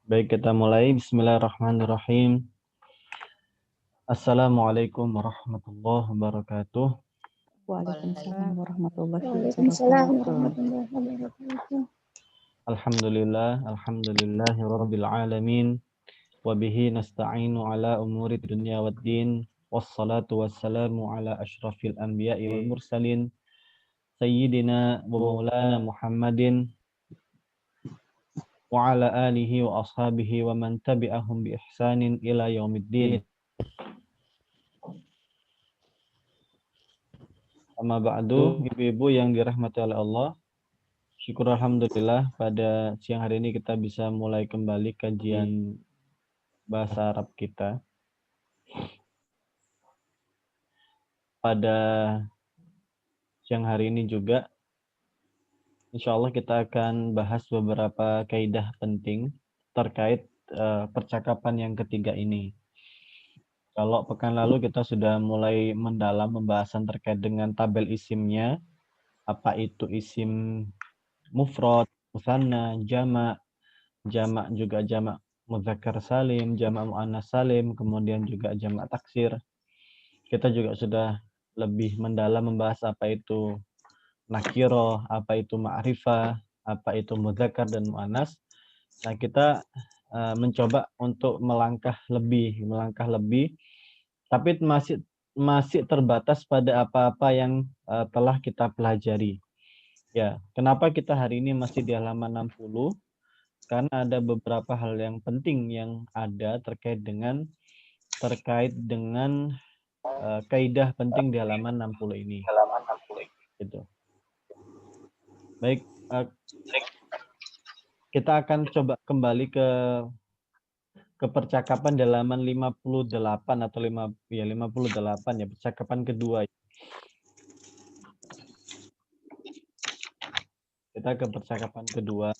Baik, kita mulai. Bismillahirrahmanirrahim. Assalamualaikum warahmatullahi wabarakatuh. Waalaikumsalam warahmatullahi Waalaikumsalam wabarakatuh. warahmatullahi wabarakatuh. Alhamdulillahi rabbil alamin. Wabihi nasta'inu ala umuri dunya waddin. Wassalatu wassalamu ala ashrafil anbiya'i wal mursalin. Sayyidina wa maulana Muhammadin. Wa ala alihi wa ashabihi wa man tabi'ahum bi ihsanin ila yaumiddin. Amma ba'du, ibu-ibu yang dirahmati oleh Allah. Syukur alhamdulillah pada siang hari ini kita bisa mulai kembali kajian bahasa Arab kita. Pada siang hari ini juga insya Allah kita akan bahas beberapa kaidah penting terkait percakapan yang ketiga ini. Kalau pekan lalu kita sudah mulai mendalam pembahasan terkait dengan tabel isimnya, apa itu isim mufrad, musanna, jamak, jamak juga jamak mudzakkar salim, jamak muannas salim, kemudian juga jamak taksir. Kita juga sudah lebih mendalam membahas apa itu nakiro, apa itu ma'rifah, apa itu mudzakkar dan muannas. Nah, kita mencoba untuk melangkah lebih, tapi masih terbatas pada apa-apa yang telah kita pelajari. Ya, kenapa kita hari ini masih di halaman 60? Karena ada beberapa hal yang penting yang ada terkait dengan kaidah penting di halaman 60 ini. Gitu. Baik, kita akan coba kembali ke percakapan di halaman 58 atau 58 ya, percakapan kedua. Kita ke percakapan kedua.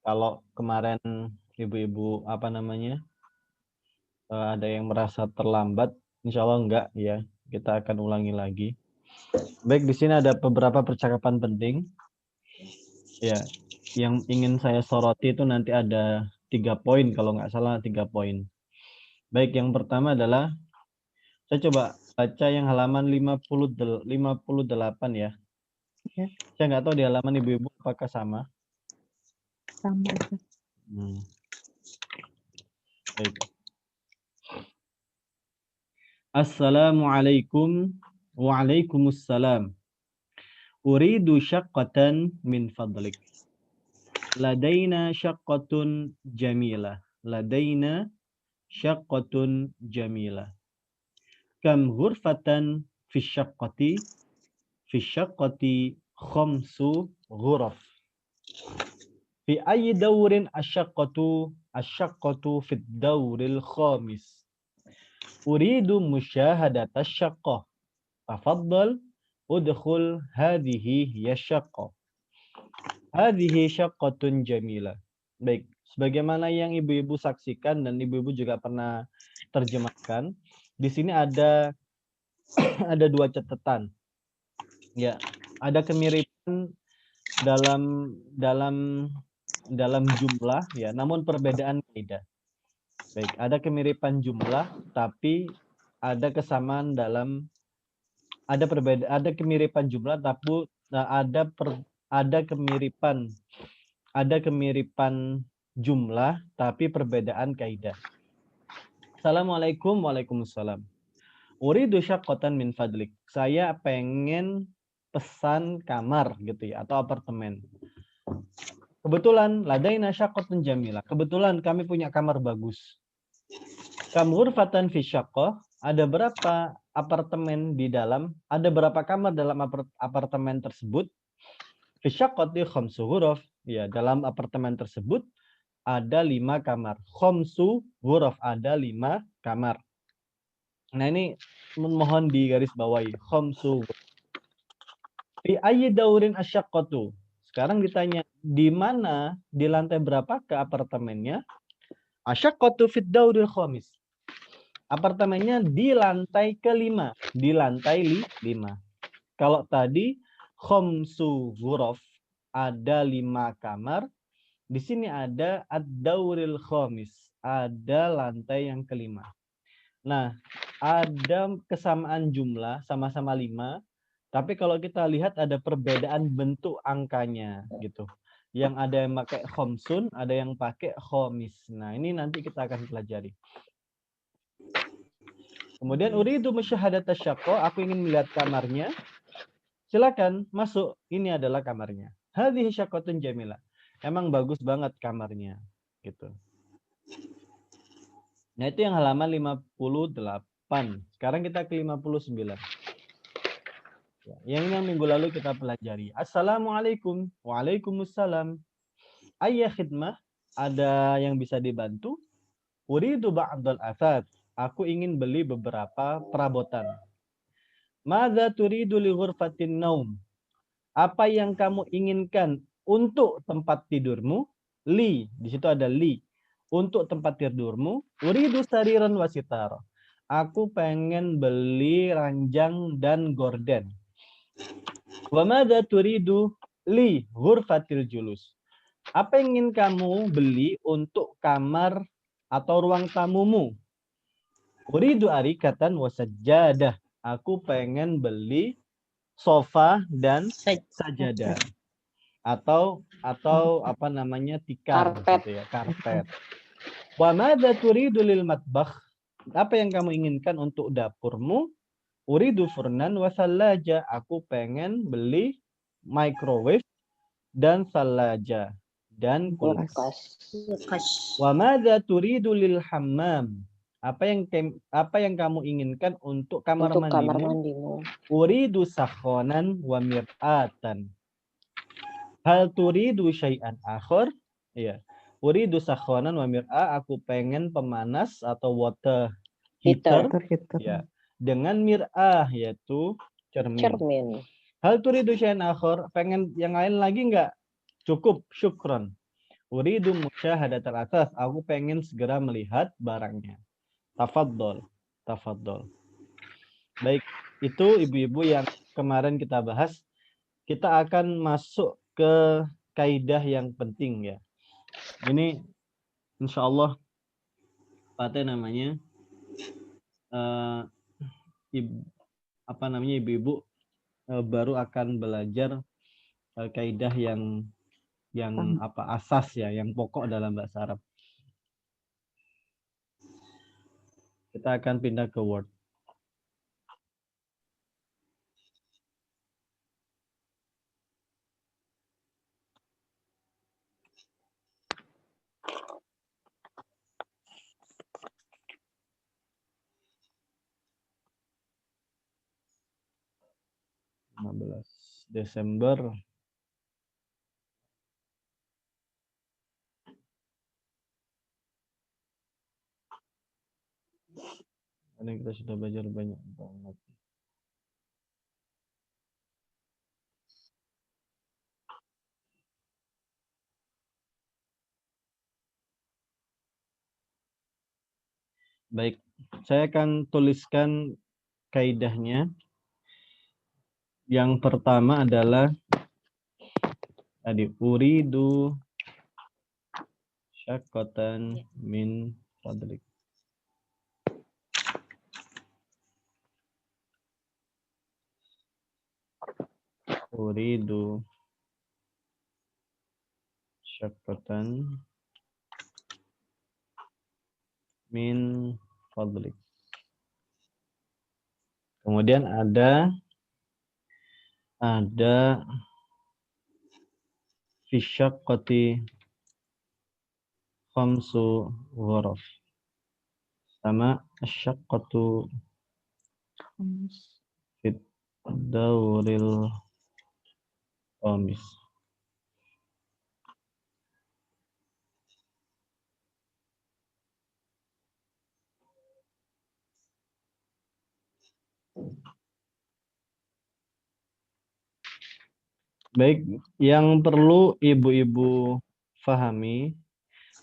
Kalau kemarin ibu-ibu ada yang merasa terlambat, insya Allah enggak ya. Kita akan ulangi lagi. Baik, di sini ada beberapa percakapan penting. Ya, yang ingin saya soroti itu nanti ada 3 poin, kalau nggak salah 3 poin. Baik, yang pertama adalah saya coba baca yang halaman 58 ya. Ya. Saya nggak tahu di halaman ibu-ibu apakah sama. Sama. Baik. Assalamualaikum. Waalaikumsalam. Uridu syaqqatan min fadlik. Ladaina syaqqatun jamilah. Ladaina syaqqatun jamilah. Kam ghurfatan fi syaqqati? Fi syaqqati khamsu ghuraf. Fi ayyi dawrin asyaqqatu fi dawril khamis. Uridu musyahadata syaqqah. Tafaddal udkhul hadhihi hiya syaqqah. Hadhihi syaqqatun jamilah. Baik, sebagaimana yang ibu-ibu saksikan dan ibu-ibu juga pernah terjemahkan, di sini ada dua catatan. Ya, ada kemiripan dalam jumlah ya, namun perbedaan kaidah. Baik, ada kemiripan jumlah tapi ada kesamaan ada kemiripan jumlah tapi ada kemiripan jumlah tapi perbedaan kaidah. Assalamualaikum. Waalaikumsalam. Uridu syaqqatan min fadlik. Saya pengen pesan kamar gitu ya, atau apartemen. Kebetulan ladaina syaqqatun jamilah. Kebetulan kami punya kamar bagus. Kam ghurfatan fi syaqqah. Ada berapa apartemen di dalam? Ada berapa kamar dalam apartemen tersebut? Fi syaqqati khamsu ghuraf. Ya, dalam apartemen tersebut ada 5 kamar. Khamsu ghuraf, ada 5 kamar. Nah, ini mohon digaris bawahi. Khamsu ghuraf. Fi ayyi daurin asyaqqatu. Sekarang ditanya, di mana, di lantai berapa ke apartemennya? Asyaqqatu fid dauril khamis. Apartemennya di lantai kelima. Di lantai 5. Kalau tadi khomsu ghuraf, ada 5 kamar. Di sini ada ad-dauril khamis, ada lantai yang kelima. Nah, ada kesamaan jumlah, sama-sama 5. Tapi kalau kita lihat ada perbedaan bentuk angkanya gitu. Yang ada yang pakai khomsun, ada yang pakai khomis. Nah, ini nanti kita akan pelajari. Kemudian uridu musyahadata syaqqa, aku ingin melihat kamarnya. Silakan masuk. Ini adalah kamarnya. Hadhihi syaqqatun jamilah. Emang bagus banget kamarnya gitu. Nah, itu yang halaman 58. Sekarang kita ke 59. Ya, yang minggu lalu kita pelajari. Assalamualaikum. Waalaikumsalam. Ayya khidmah, ada yang bisa dibantu? Uridu ba'dal athad. Aku ingin beli beberapa perabotan. Madza turidu li ghurfatin naum? Apa yang kamu inginkan untuk tempat tidurmu? Li, di situ ada li. Untuk tempat tidurmu, uridu sariran wasitar. Aku pengen beli ranjang dan gorden. Wa madza turidu li ghurfatil julus? Apa yang ingin kamu beli untuk kamar atau ruang tamumu? Uridu arikatan wa sajjadah. Aku pengen beli sofa dan sajadah. Atau apa namanya, tikar gitu ya, karpet. Wa madza turidu lil matbakh? Apa yang kamu inginkan untuk dapurmu? Uridu furnan wa sallaja. Aku pengen beli microwave dan sallaja dan kulkas. Wa madza turidu lil hammam? Apa yang kamu inginkan untuk kamar mandimu? Uridu sakhonan wa mir'atan. Hal turidu syai'an akhar? Iya. Uridu sakhonan wa mir'a, aku pengen pemanas atau water heater. Ya. Dengan mir'ah, yaitu cermin. Hal turidu syai'an akhar? Pengen yang lain lagi enggak? Cukup, syukron. Uridu musyahadatal athas, aku pengen segera melihat barangnya. Tafaddol. Tafaddol. Baik, itu ibu-ibu yang kemarin kita bahas. Kita akan masuk ke kaidah yang penting ya. Ini insya Allah namanya ibu-ibu baru akan belajar kaidah yang asas ya, yang pokok dalam bahasa Arab. Kita akan pindah ke Word. Desember. Ini kita sudah belajar banyak banget. Baik, saya akan tuliskan kaidahnya. Yang pertama adalah tadi uridu syaqqatan min fadlik. Uridu syaqqatan min fadlik. Kemudian ada fi syaqqati khamsu ghuraf. Sama asyaqqatu fit dauril khamis. Baik, yang perlu ibu-ibu pahami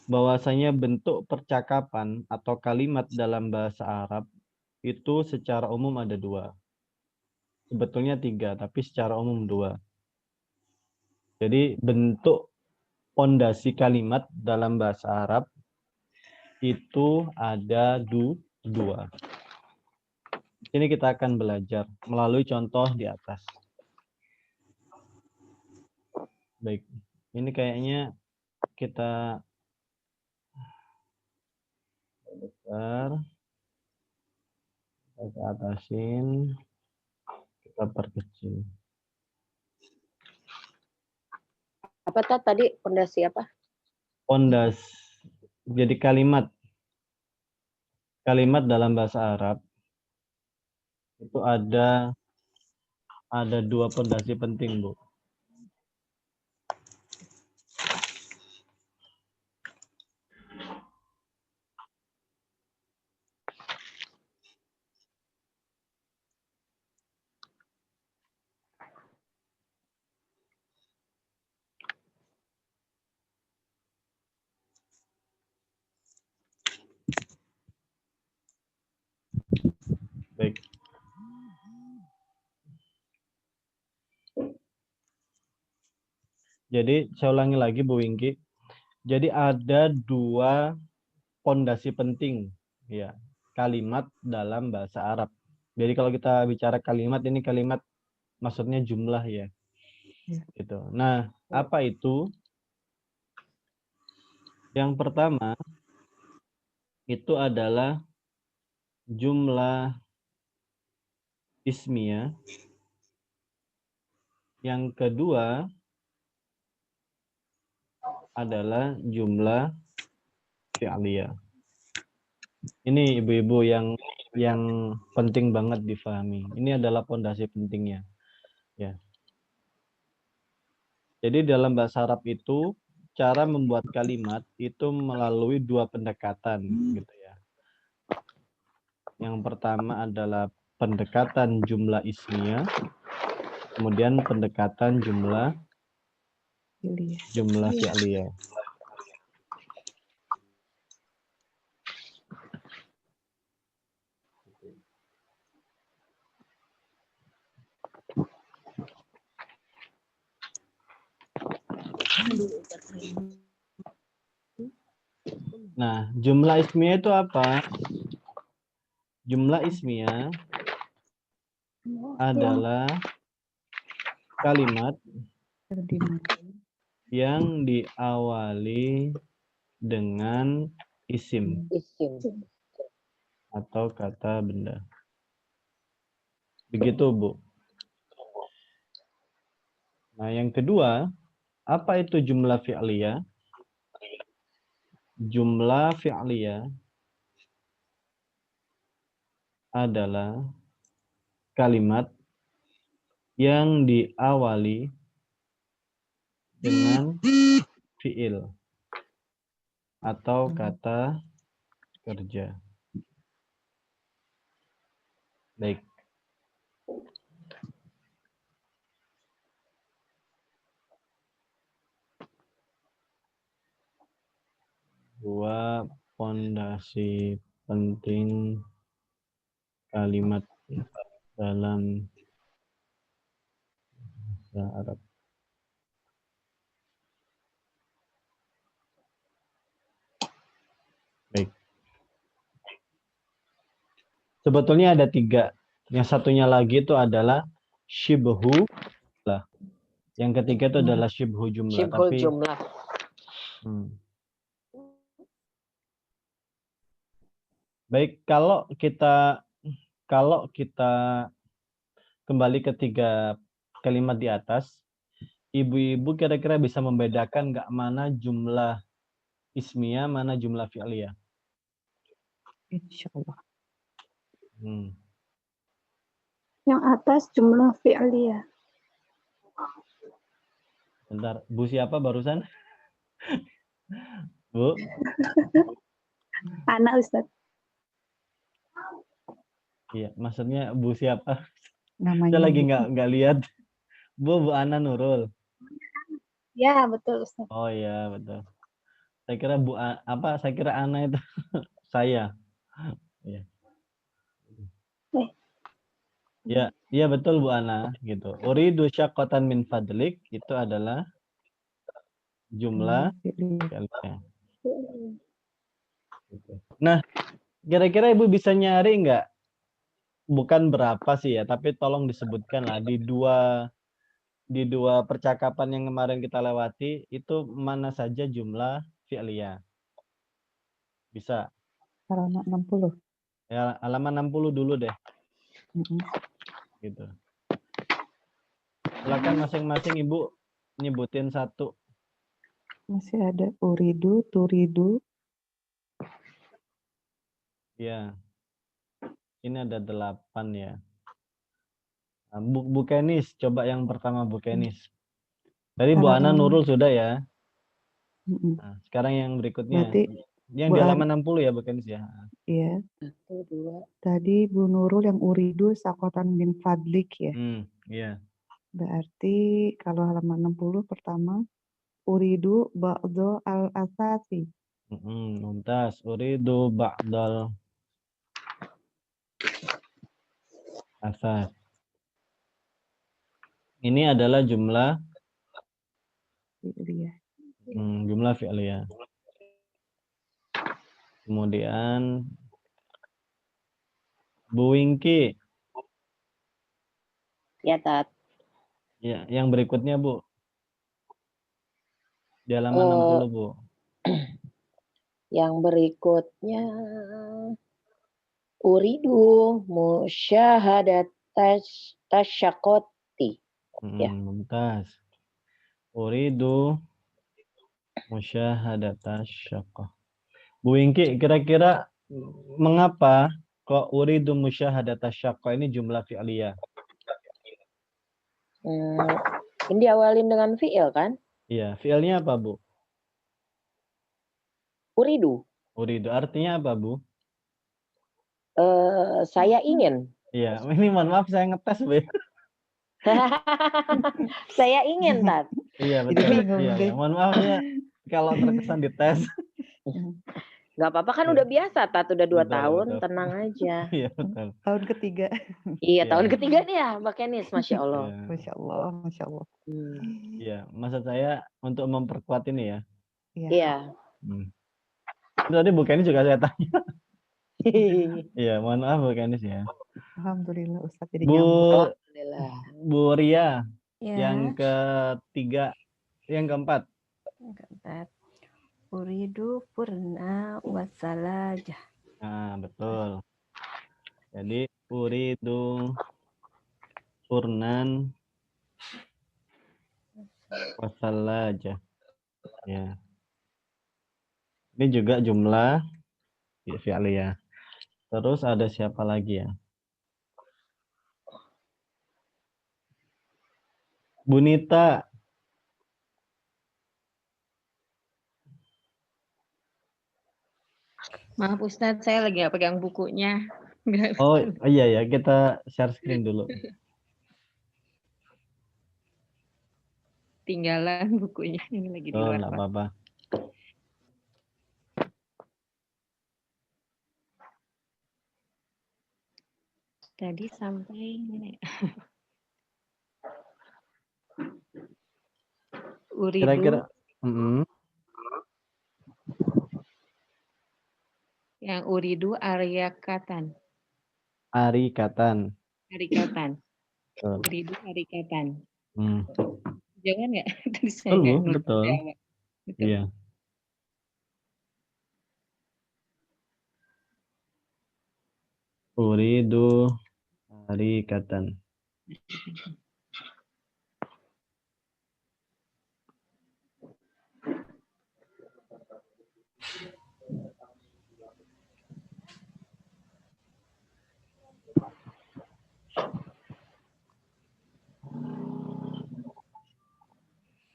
bahwasanya bentuk percakapan atau kalimat dalam bahasa Arab itu secara umum ada 2. Sebetulnya 3, tapi secara umum 2. Jadi bentuk pondasi kalimat dalam bahasa Arab itu ada 2. Ini kita akan belajar melalui contoh di atas. Baik, ini kayaknya kita besar, kita atasin, kita perkecil. Apa tadi pondasi apa? Pondasi, jadi kalimat dalam bahasa Arab itu ada 2 pondasi penting, Bu. Baik. Jadi saya ulangi lagi, Bu Wingki. Jadi ada 2 pondasi penting, ya, kalimat dalam bahasa Arab. Jadi kalau kita bicara kalimat, ini kalimat maksudnya jumlah, ya. Gitu. Nah, apa itu? Yang pertama itu adalah jumlah ismiyah. Yang kedua adalah jumlah fi'liyah. Ini ibu-ibu yang penting banget difahami. Ini adalah pondasi pentingnya, ya. Jadi dalam bahasa Arab itu cara membuat kalimat itu melalui 2 pendekatan, gitu ya. Yang pertama adalah pendekatan jumlah ismiyah, kemudian pendekatan jumlah fi'liyah. Nah, jumlah ismiyah itu apa? Jumlah ismiyah adalah kalimat yang diawali dengan isim atau kata benda. Begitu, Bu. Nah, yang kedua, apa itu jumlah fi'liyah? Jumlah fi'liyah adalah kalimat yang diawali dengan fi'il atau kata kerja. Baik. Dua pondasi penting kalimat dalam bahasa Arab. Baik. Sebetulnya ada 3. Yang satunya lagi itu adalah syibhu lah. Yang ketiga itu adalah syibhu jumlah. Syibhul jumlah. Baik, kalau kita kembali ke 3 kalimat di atas, ibu-ibu kira-kira bisa membedakan nggak mana jumlah ismiyah, mana jumlah fi'liyah? Insya Allah. Yang atas jumlah fi'liyah. Bentar, Bu siapa barusan? Bu? Anak Ustaz. Iya, maksudnya Bu siapa? Namanya Saya lagi nggak lihat. Bu Ana Nurul. Ya, betul Ustaz. Oh iya, betul. Saya kira saya kira Ana itu saya. Ya. Ya betul Bu Ana gitu. Uridu syaqqatan min fadlik itu adalah jumlah fi'liyah. Nah, kira-kira Ibu bisa nyari nggak? Bukan berapa sih ya, tapi tolong disebutkan lah di dua percakapan yang kemarin kita lewati itu mana saja jumlah fi'liyah. Bisa. Halaman 60. Ya, halaman 60 dulu deh. Gitu. Silakan masing-masing Ibu nyebutin satu. Masih ada uridu, turidu. Ya. Ini ada 8 ya. Nah, Bu Kenis, coba yang pertama Bu Kenis. Tadi Bu Ana Halaman- Nurul sudah ya. Mm-mm. Nah, sekarang yang berikutnya. Berarti Yang di halaman 60 ya Bu Kenis ya. Iya. 1, 2. Tadi Bu Nurul yang uridu sakotan min fadlik ya. Iya. Berarti kalau halaman 60 pertama uridu ba'do al-asasi. Mumtaz. Uridu ba'dal asas. Ini adalah jumlah Iya. jumlah fi'liyah. Kemudian Bu Wingki. Ya, Tat. Ya, yang berikutnya Bu. Di halaman 60 Bu. Yang berikutnya uridu musyahadat tasyakoti. Ya. Mumtaz. Uridu musyahadata syaqqah. Bu Wingki, kira-kira mengapa kok uridu musyahadata syaqqah ini jumlah fi'liyah? Ini diawalin dengan fi'il kan? Iya, fi'ilnya apa Bu? Uridu. Uridu artinya apa Bu? Saya ingin. Iya, ini mohon maaf saya ngetes Bu. Saya ingin, Tat. Iya Jadi betul. bingung Iya, deh. mohon maaf ya kalau terkesan dites. Gak apa-apa kan udah biasa, Tat. Udah 2 Betul, tahun, betul. tenang aja. Iya betul. Tahun ketiga. Iya, Iya. tahun ketiga nih ya, Mbak Kenis. Masya Allah. Iya. Masya Allah, Masya Allah. Iya, maksud saya untuk memperkuat ini ya. Iya. Tadi Bu Kenis juga saya tanya. Iya, mohon maaf Bu Kenis ya. Alhamdulillah Ustaz jadi Bu nyambung. Alhamdulillah. Bu Ria, Ya, yang ketiga, yang keempat. yang keempat. Uridu purna wasalajah. Nah, betul. Jadi uridu purnan wasalaja. Ya. Ini juga jumlah fi'liyah. Terus ada siapa lagi ya? Bunita. Maaf Ustadz, saya lagi nggak pegang bukunya. Nggak- Oh iya ya, kita share screen dulu. Tinggalan bukunya. Ini lagi di Oh, luar enggak kos. apa-apa. Tadi sampai ini. Uridu Kira-kira yang uridu ariyakatan. arikatan. Arikatan. Betul. Uridu arikatan. Hmm. Jangan nggak? Tadi saya Betul, nggak Bu, nulis betul. di awal. Betul. Iya. Uridu arikatan.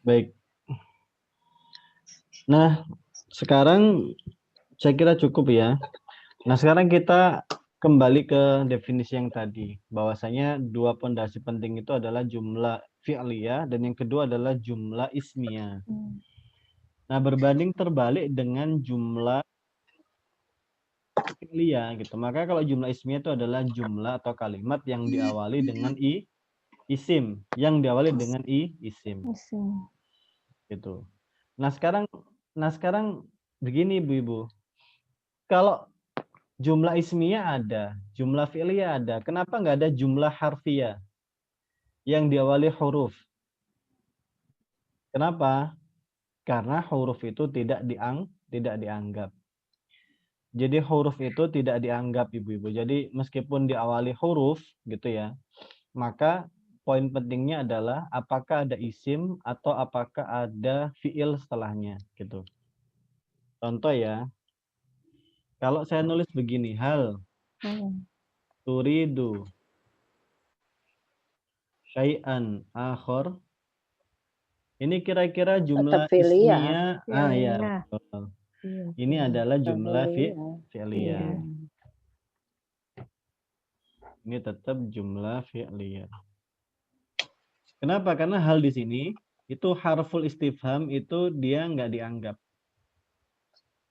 Baik. Nah, sekarang saya kira cukup ya. Nah, sekarang kita kembali ke definisi yang tadi. Bahwasanya dua pondasi penting itu adalah jumlah fi'liyah dan yang kedua adalah jumlah ismiyah. Nah, berbanding terbalik dengan jumlah fi'liyah gitu. Maka kalau jumlah ismiyah itu adalah jumlah atau kalimat yang diawali dengan isim, yang diawali dengan isim Isim. gitu. Nah, sekarang begini Ibu-ibu. Kalau jumlah ismiyah ada, jumlah fi'liyah ada, kenapa nggak ada jumlah harfiyah yang diawali huruf? Kenapa? Karena huruf itu tidak dianggap. Jadi huruf itu tidak dianggap Ibu-ibu. Jadi meskipun diawali huruf gitu ya, maka poin pentingnya adalah apakah ada isim atau apakah ada fiil setelahnya gitu. Contoh ya, kalau saya nulis begini, hal turidu syai'an akhar. Ini kira-kira jumlah Tetap fi'liyah. ismiyah. Ya, Fi'liyah. betul. Iya. Ini adalah jumlah Fi'liyah. fi'liyah. Iya. Ini tetap jumlah fi'liyah. Kenapa? Karena hal di sini itu harful istifham itu dia nggak dianggap.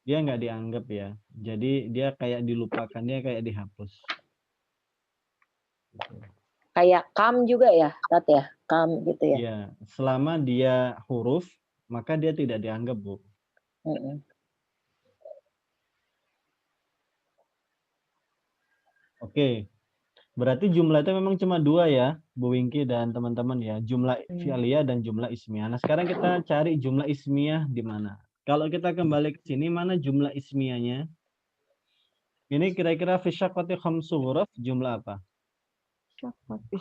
Dia nggak dianggap ya. Jadi dia kayak dilupakan, dia kayak dihapus. Kayak kam juga ya, Tat ya? Kam gitu ya. Ya, selama dia huruf, maka dia tidak dianggap, Bu. Mm-mm. Oke. Berarti jumlah itu memang cuma dua ya, Bu Wingki dan teman-teman ya. Jumlah fi'liyah dan jumlah ismiyah. Nah, sekarang kita cari jumlah ismiyah di mana. Kalau kita kembali ke sini, mana jumlah ismiyahnya? Ini kira-kira fi syaqqati khamsu huruf, jumlah apa? Syafati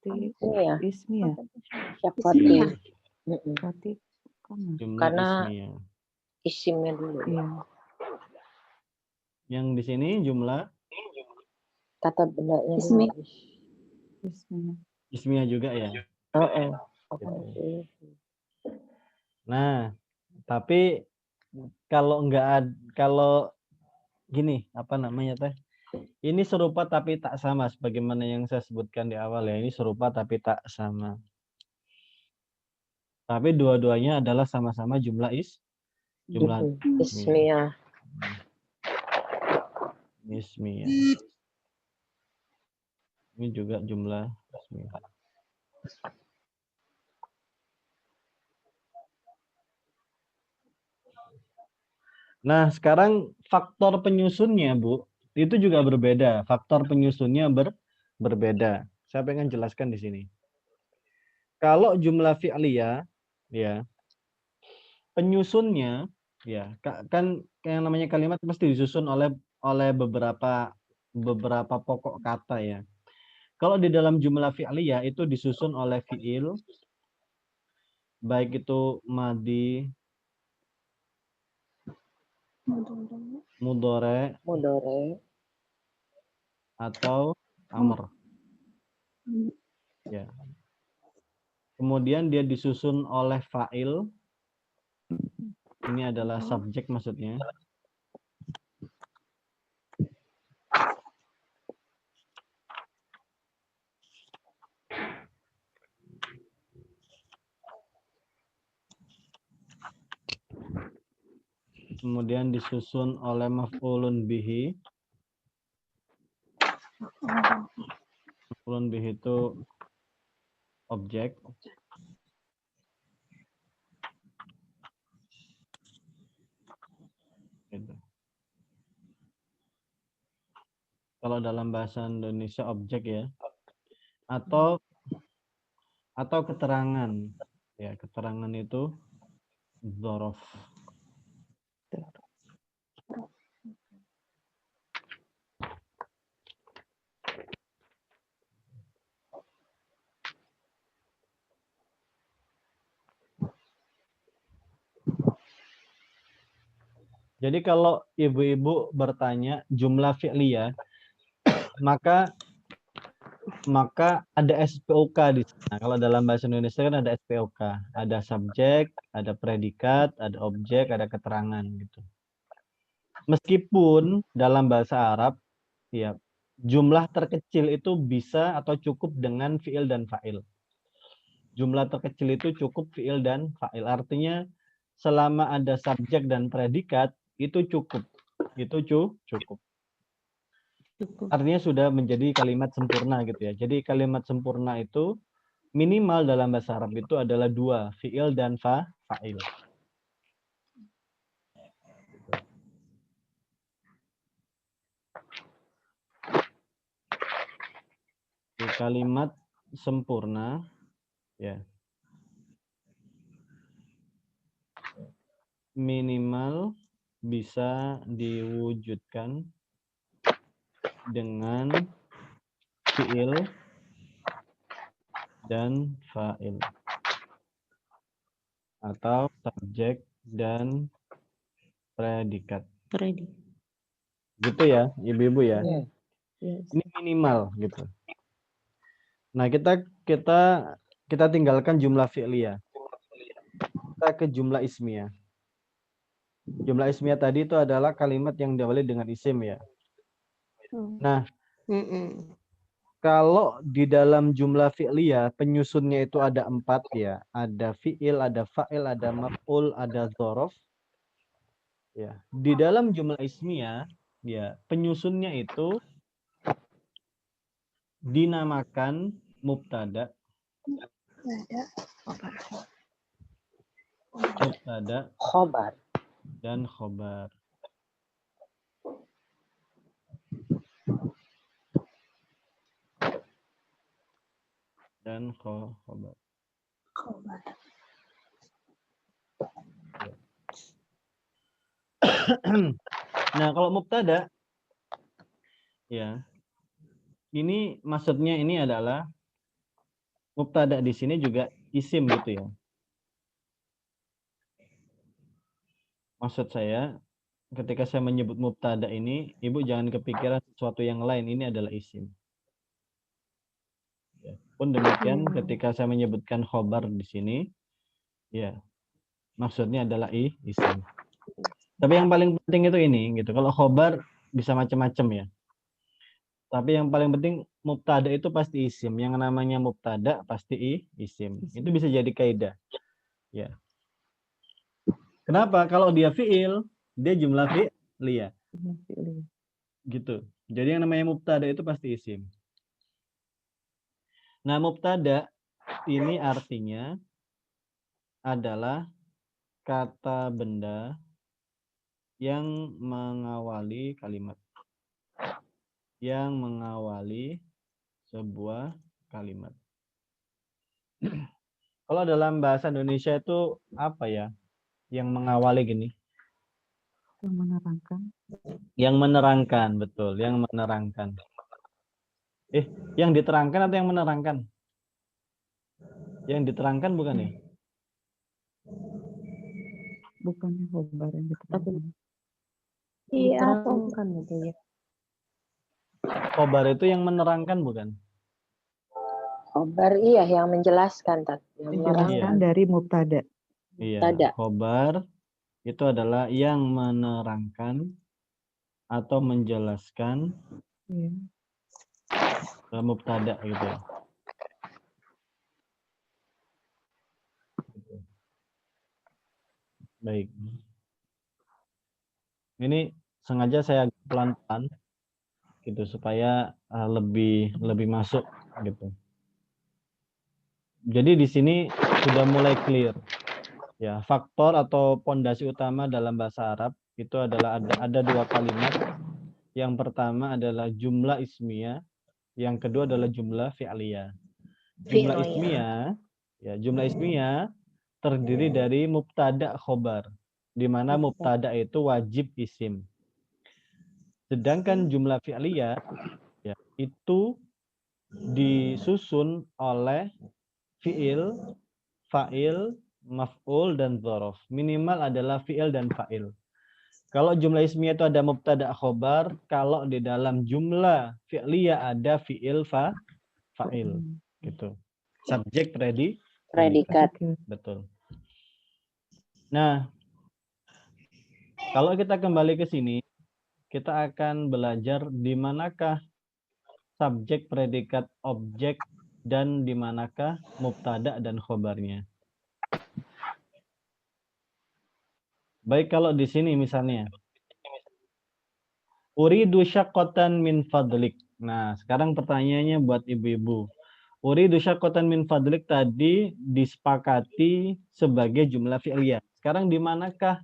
Ini ya, ismiyah. syafati. Mm-mm. Syafati kamar. Jumlah Karena ismiyah. isimnya dulu. Iya. Yang di sini jumlah Kata bendanya Ismi. dulu. Ismiyah. ismiyah juga ya. Heeh. Nah, tapi kalau gini, apa namanya teh? Ini serupa tapi tak sama sebagaimana yang saya sebutkan di awal ya. Ini serupa tapi tak sama. Tapi dua-duanya adalah sama-sama jumlah ismiyah. Ismiyah. Ismiyah. Ini juga jumlah ismiyah. Nah, sekarang faktor penyusunnya, Bu, itu juga berbeda. Faktor penyusunnya berbeda. Saya pengen jelaskan di sini. Kalau jumlah fi'liyah, ya, penyusunnya, ya, kan yang namanya kalimat pasti disusun oleh beberapa pokok kata ya. Kalau di dalam jumlah fi'liyah itu disusun oleh fi'il, baik itu madi, mudhari, Mudore. atau amr. Ya. Kemudian dia disusun oleh fa'il. Ini adalah subjek maksudnya. Kemudian disusun oleh maf'ulun bihi. Maf'ulun bihi itu objek. Gitu. Kalau dalam bahasa Indonesia objek ya. Atau keterangan. Ya, keterangan itu dzaraf. Jadi kalau ibu-ibu bertanya jumlah fi'liyah, maka ada SPOK di sana. Kalau dalam bahasa Indonesia kan ada SPOK, ada subjek, ada predikat, ada objek, ada keterangan gitu. Meskipun dalam bahasa Arab ya jumlah terkecil itu bisa atau cukup dengan fi'il dan fa'il. Jumlah terkecil itu cukup fi'il dan fa'il. Artinya selama ada subjek dan predikat itu cukup. Itu cukup. Artinya sudah menjadi kalimat sempurna gitu ya. Jadi kalimat sempurna itu minimal dalam bahasa Arab itu adalah 2, fi'il dan fa'il. Di kalimat sempurna ya. Minimal bisa diwujudkan dengan fi'il dan fa'il atau subjek dan predikat. Gitu ya, ibu-ibu ya. Ini minimal gitu. Nah, kita tinggalkan jumlah fi'liyah. Kita ke jumlah ismiyah. Jumlah ismiyah tadi itu adalah kalimat yang diawali dengan isim ya. Nah, kalau di dalam jumlah fi'liyah penyusunnya itu ada 4 ya. Ada fi'il, ada fa'il, ada maf'ul, ada dzaraf. Ya. Di dalam jumlah ismiyah ya, penyusunnya itu dinamakan mubtada, Khobar. dan khobar. Dan khobar. Nah, kalau mubtada ya. Ini maksudnya ini adalah mubtada di sini juga isim gitu ya. Maksud saya ketika saya menyebut mubtada ini, Ibu jangan kepikiran sesuatu yang lain, ini adalah isim. Ya. Pun demikian ketika saya menyebutkan khobar di sini, ya maksudnya adalah isim. Tapi yang paling penting itu ini gitu. Kalau khobar bisa macam-macam ya. Tapi yang paling penting mubtada itu pasti isim. Yang namanya mubtada pasti isim. Itu bisa jadi kaidah. Ya. Kenapa? Kalau dia fi'il, dia jumlah fi'liyah. Gitu. Jadi yang namanya mubtada itu pasti isim. Nah, mubtada ini artinya adalah kata benda yang mengawali kalimat. Yang mengawali sebuah kalimat. Kalau dalam bahasa Indonesia itu apa ya? Yang mengawali gini? Yang menerangkan. Yang menerangkan, betul. Yang menerangkan. Yang diterangkan atau yang menerangkan? Yang diterangkan bukan ya? Bukannya khobar yang diterangkan. Iya, kan gitu ya. Khobar itu yang menerangkan bukan? Khobar iya yang menjelaskan, Tat. Yang Menjelaskan Iya. dari mubtada. Iya, Mubtada. khobar itu adalah yang menerangkan atau menjelaskan Iya. mubtada gitu ya. Baik. Ini sengaja saya pelan-pelan gitu supaya lebih masuk gitu. Jadi di sini sudah mulai clear. Ya, faktor atau pondasi utama dalam bahasa Arab itu adalah ada 2 kalimat. Yang pertama adalah jumlah ismiyah, yang kedua adalah jumlah fi'liyah. Jumlah ismiyah, ya, jumlah ismiyah terdiri dari mubtada khobar, di mana mubtada itu wajib isim. Sedangkan jumlah fi'liyah ya, itu disusun oleh fi'il, fa'il, maf'ul, dan dzaraf. Minimal adalah fi'il dan fa'il. Kalau jumlah ismiyah itu ada mubtada khobar, kalau di dalam jumlah fi'liyah ada fi'il fa'il gitu. Subjek predikat. Betul. Nah, kalau kita kembali ke sini, kita akan belajar di manakah subjek, predikat, objek, dan di manakah mubtada dan khobarnya. Baik, kalau di sini misalnya uridu syaqqatan min fadlik. Nah, sekarang pertanyaannya buat ibu-ibu. Uridu syaqqatan min fadlik tadi disepakati sebagai jumlah fi'liyah. Sekarang di manakah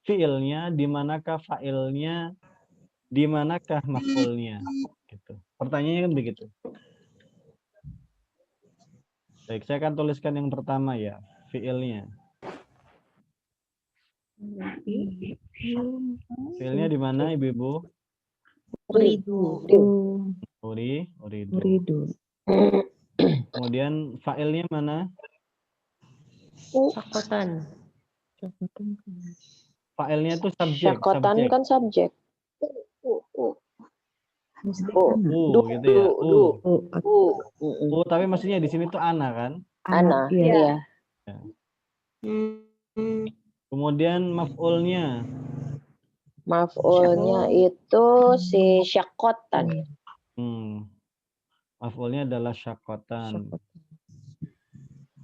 fi'ilnya, di manakah fa'ilnya, di manakah maf'ulnya? Gitu. Pertanyaannya kan begitu. Baik, saya akan tuliskan yang pertama ya, fi'ilnya. Fi'ilnya di mana ibu-ibu? Uridu. Uridu. Uridu. Kemudian fa'ilnya mana? Syaqqatan. Fa'ilnya itu subjek, Syakotan subjek. kan subjek. Gitu ya. Oh, Tapi maksudnya di sini tuh ana kan? Ana, iya. iya. Kemudian maf'ulnya. Maf'ulnya itu si syakotan. Maf'ulnya adalah syaqqatan.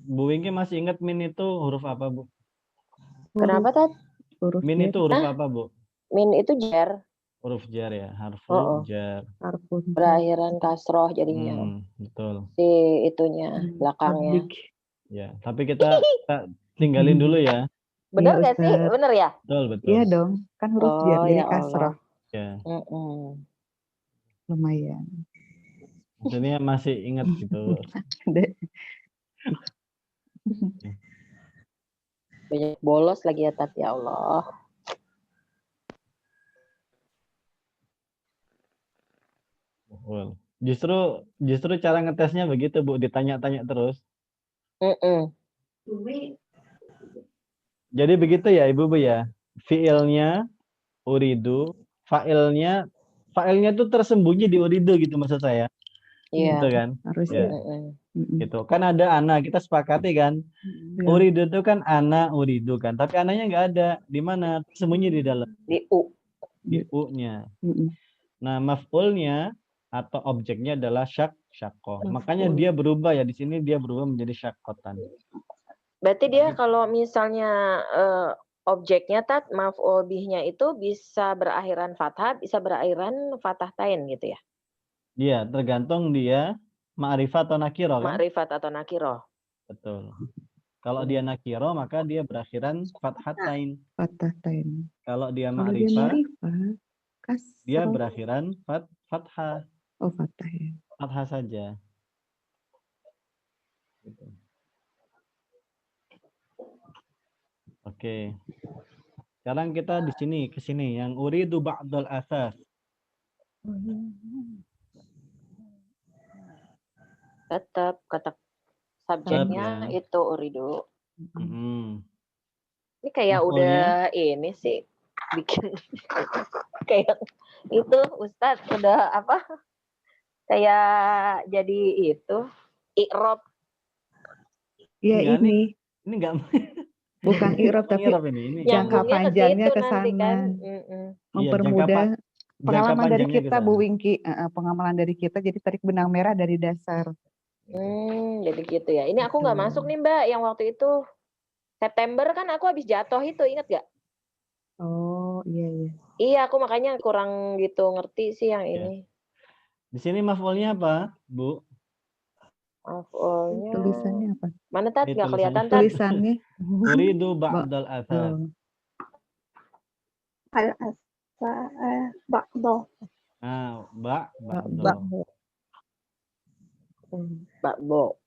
Bu Wingki masih ingat min itu huruf apa, Bu? Kenapa, Tat? Huruf Min jar. itu huruf apa, Bu? Min itu jar, Huruf jar ya, harfu Oh. jar. Harfun. berakhiran kasroh jadinya. Betul. Si itunya, belakangnya. Abdik. Ya, tapi kita tinggalin dulu ya. Bener Iya, gak sih? Ustaz. Bener ya? Betul, betul. Iya dong, kan huruf jar Oh, jadi ya Allah. kasroh. Ya. Lumayan. Maksudnya masih ingat gitu. Banyak bolos lagi ya, Tat, ya Allah. Betul. Justru cara ngetesnya begitu, Bu, ditanya-tanya terus. Jadi begitu ya, Ibu-Bu ya. Fiilnya uridu, fa'ilnya tuh tersembunyi di uridu gitu maksud saya. Iya. Gitu kan? Harusnya. Ya. Gitu. Kan ada ana, kita sepakati kan? Ya. Uridu itu kan ana uridu kan, tapi ananya nggak ada. Di mana? Tersembunyi di dalam. Di U. Di u-nya. Nah, maf'ulnya atau objeknya adalah syaqqah. Makanya dia berubah ya, di sini dia berubah menjadi syaqqatan. Berarti dia kalau misalnya objeknya, Tat, maf'ul bihnya itu bisa berakhiran fathah, bisa berakhiran fathah tain gitu ya? Iya, tergantung dia ma'rifat atau nakiro kan? Ma'rifat atau nakiro. Betul. Kalau dia nakiro maka dia berakhiran fathatain. Fathatain. Kalau dia Kalau dia ma'rifah, kasroh. dia berakhiran fathah. Oh, fathah ya. Fathah saja. Gitu. Oke. Sekarang kita di sini, ke sini yang uridu ba'dal asas. Tetap kata subjeknya ya. itu uridu. Ini kayak Maf'ulnya? udah ini sih bikin kayak itu Ustadz udah apa? Kayak jadi itu i'rab. Iya ini. Ini enggak bukan i'rab tapi ini. jangka panjangnya ke sana. Kan? Mempermudah pengalaman dari kita, kesana. Bu Wingki. Pengamalan dari kita jadi tarik benang merah dari dasar. Jadi gitu ya. Ini aku nggak masuk nih, Mbak, yang waktu itu September kan aku habis jatuh itu, ingat gak? Oh, iya. Iya, aku makanya kurang gitu ngerti sih yang ini. Di sini maf'ulnya apa, Bu? Maf'ulnya. Tulisannya apa? Mana, Tat? Nggak kelihatan, Tat? Tulisannya. Uridu ba'dal asas. Ba'do. Nah, ba'do. Ba'do.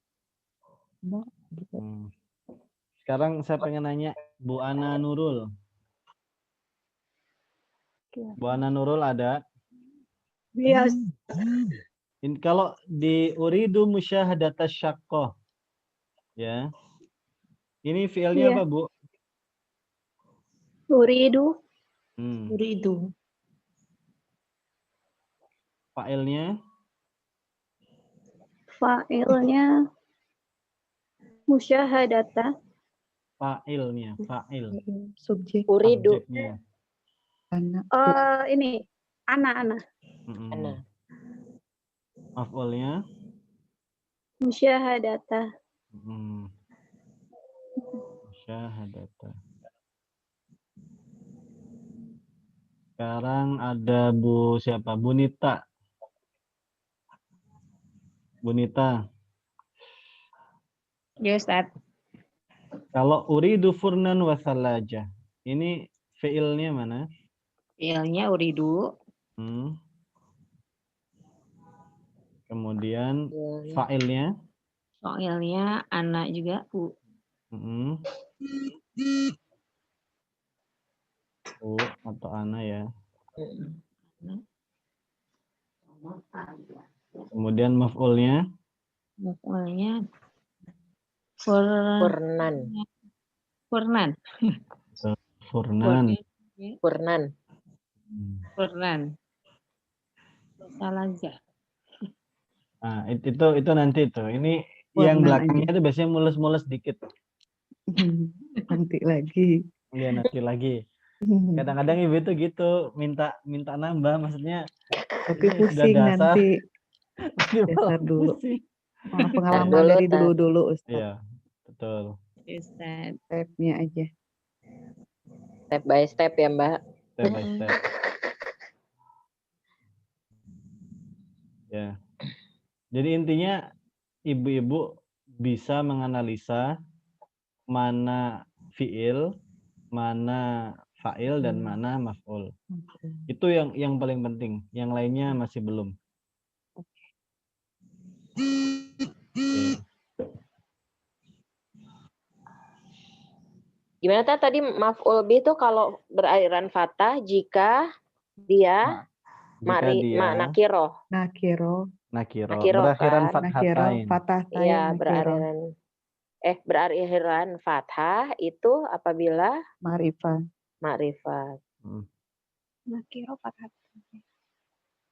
Sekarang saya pengen nanya Bu Ana Nurul. Bu Ana Nurul ada? Yes. Kalau di uridu musyahadata syaqqah. Ya. Ini fi'ilnya apa, Bu? Uridu. Uridu. Fa'ilnya? Fa'ilnya musyahadata. Fa'il. Subjek. Uridu. Ini ana. Ana. Maf'ulnya? Musyahadata. Musyahadata. Sekarang ada Bu siapa? Bu Nita. Bu Nita. Ya Ustaz. Kalau uridu furnan wasalaja. Ini fiilnya mana? Fiilnya uridu. Kemudian Fiilnya. fa'ilnya. Soalnya anak juga U. U atau ana ya. Kemudian maf'ulnya. Maf'ulnya Furnan. Furnan. Furnan. Furnan. Furnan. Salaja. Nah, itu nanti tuh. Ini Furnan yang belakangnya aja. itu biasanya mules-mules dikit. Nanti lagi. Iya, nanti lagi. Kadang-kadang ibu itu gitu, minta nambah, maksudnya Tapi ini sudah pusing dasar. nanti. Malah Dasar dulu. pusing. Pengalaman Dulu, dari Tat. dulu-dulu Ustaz. Iya, betul. Ustaz. Stepnya aja. Step by step ya, Mbak. Step by step. Ya. Jadi intinya ibu-ibu bisa menganalisa mana fiil, mana fa'il dan mana maf'ul. Itu yang paling penting. Yang lainnya masih belum. Oke. Gimana tadi maf'ul bih itu kalau berakhiran fathah jika dia Jika dia nakiro. Nakiro. nakiro kan? berakhiran Nakiro. fathatain. Fathatain. Iya, Nakiro. berakhiran fathah itu apabila Ma'rifah. ma'rifat. Nakiro fathah.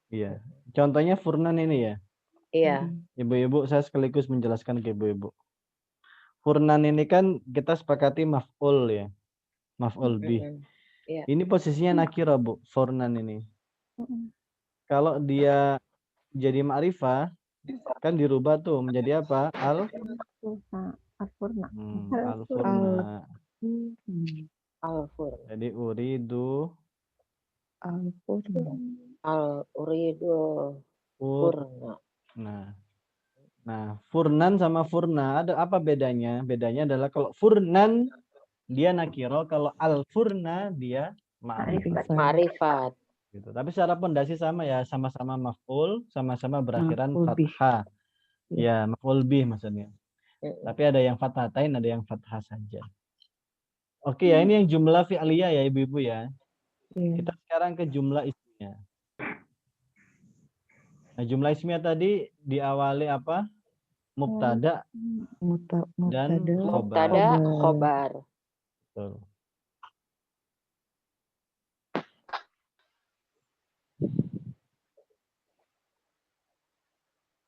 Iya. Contohnya furnan ini ya. Iya. Ibu-ibu, saya sekaligus menjelaskan ke ibu-ibu. Furnan ini kan kita sepakati maf'ul ya. Maf'ul bih. Iya. Ini posisinya nakiro, Bu. Furnan ini. Kalau dia jadi ma'rifah, kan dirubah tuh menjadi apa? Al-furna. Al-furna. Al-furna. Jadi uridu Al-furna. Al-uridu furna. Nah, furnan sama furna ada apa bedanya? Bedanya adalah kalau furnan dia nakiro, kalau al-furna dia Ma'rifat. gitu. Tapi secara pondasi sama ya, sama-sama maf'ul, sama-sama berakhiran Maf'ul bih. fathah. Ya. Ya, maf'ul bih maksudnya. Tapi ada yang fathatain, ada yang fathah saja. Oke ya, ini yang jumlah fi'liyah ya ibu-ibu ya. Kita sekarang ke jumlah ismiyah. Nah, jumlah ismiyah tadi diawali apa? Mubtada dan khobar. Betul.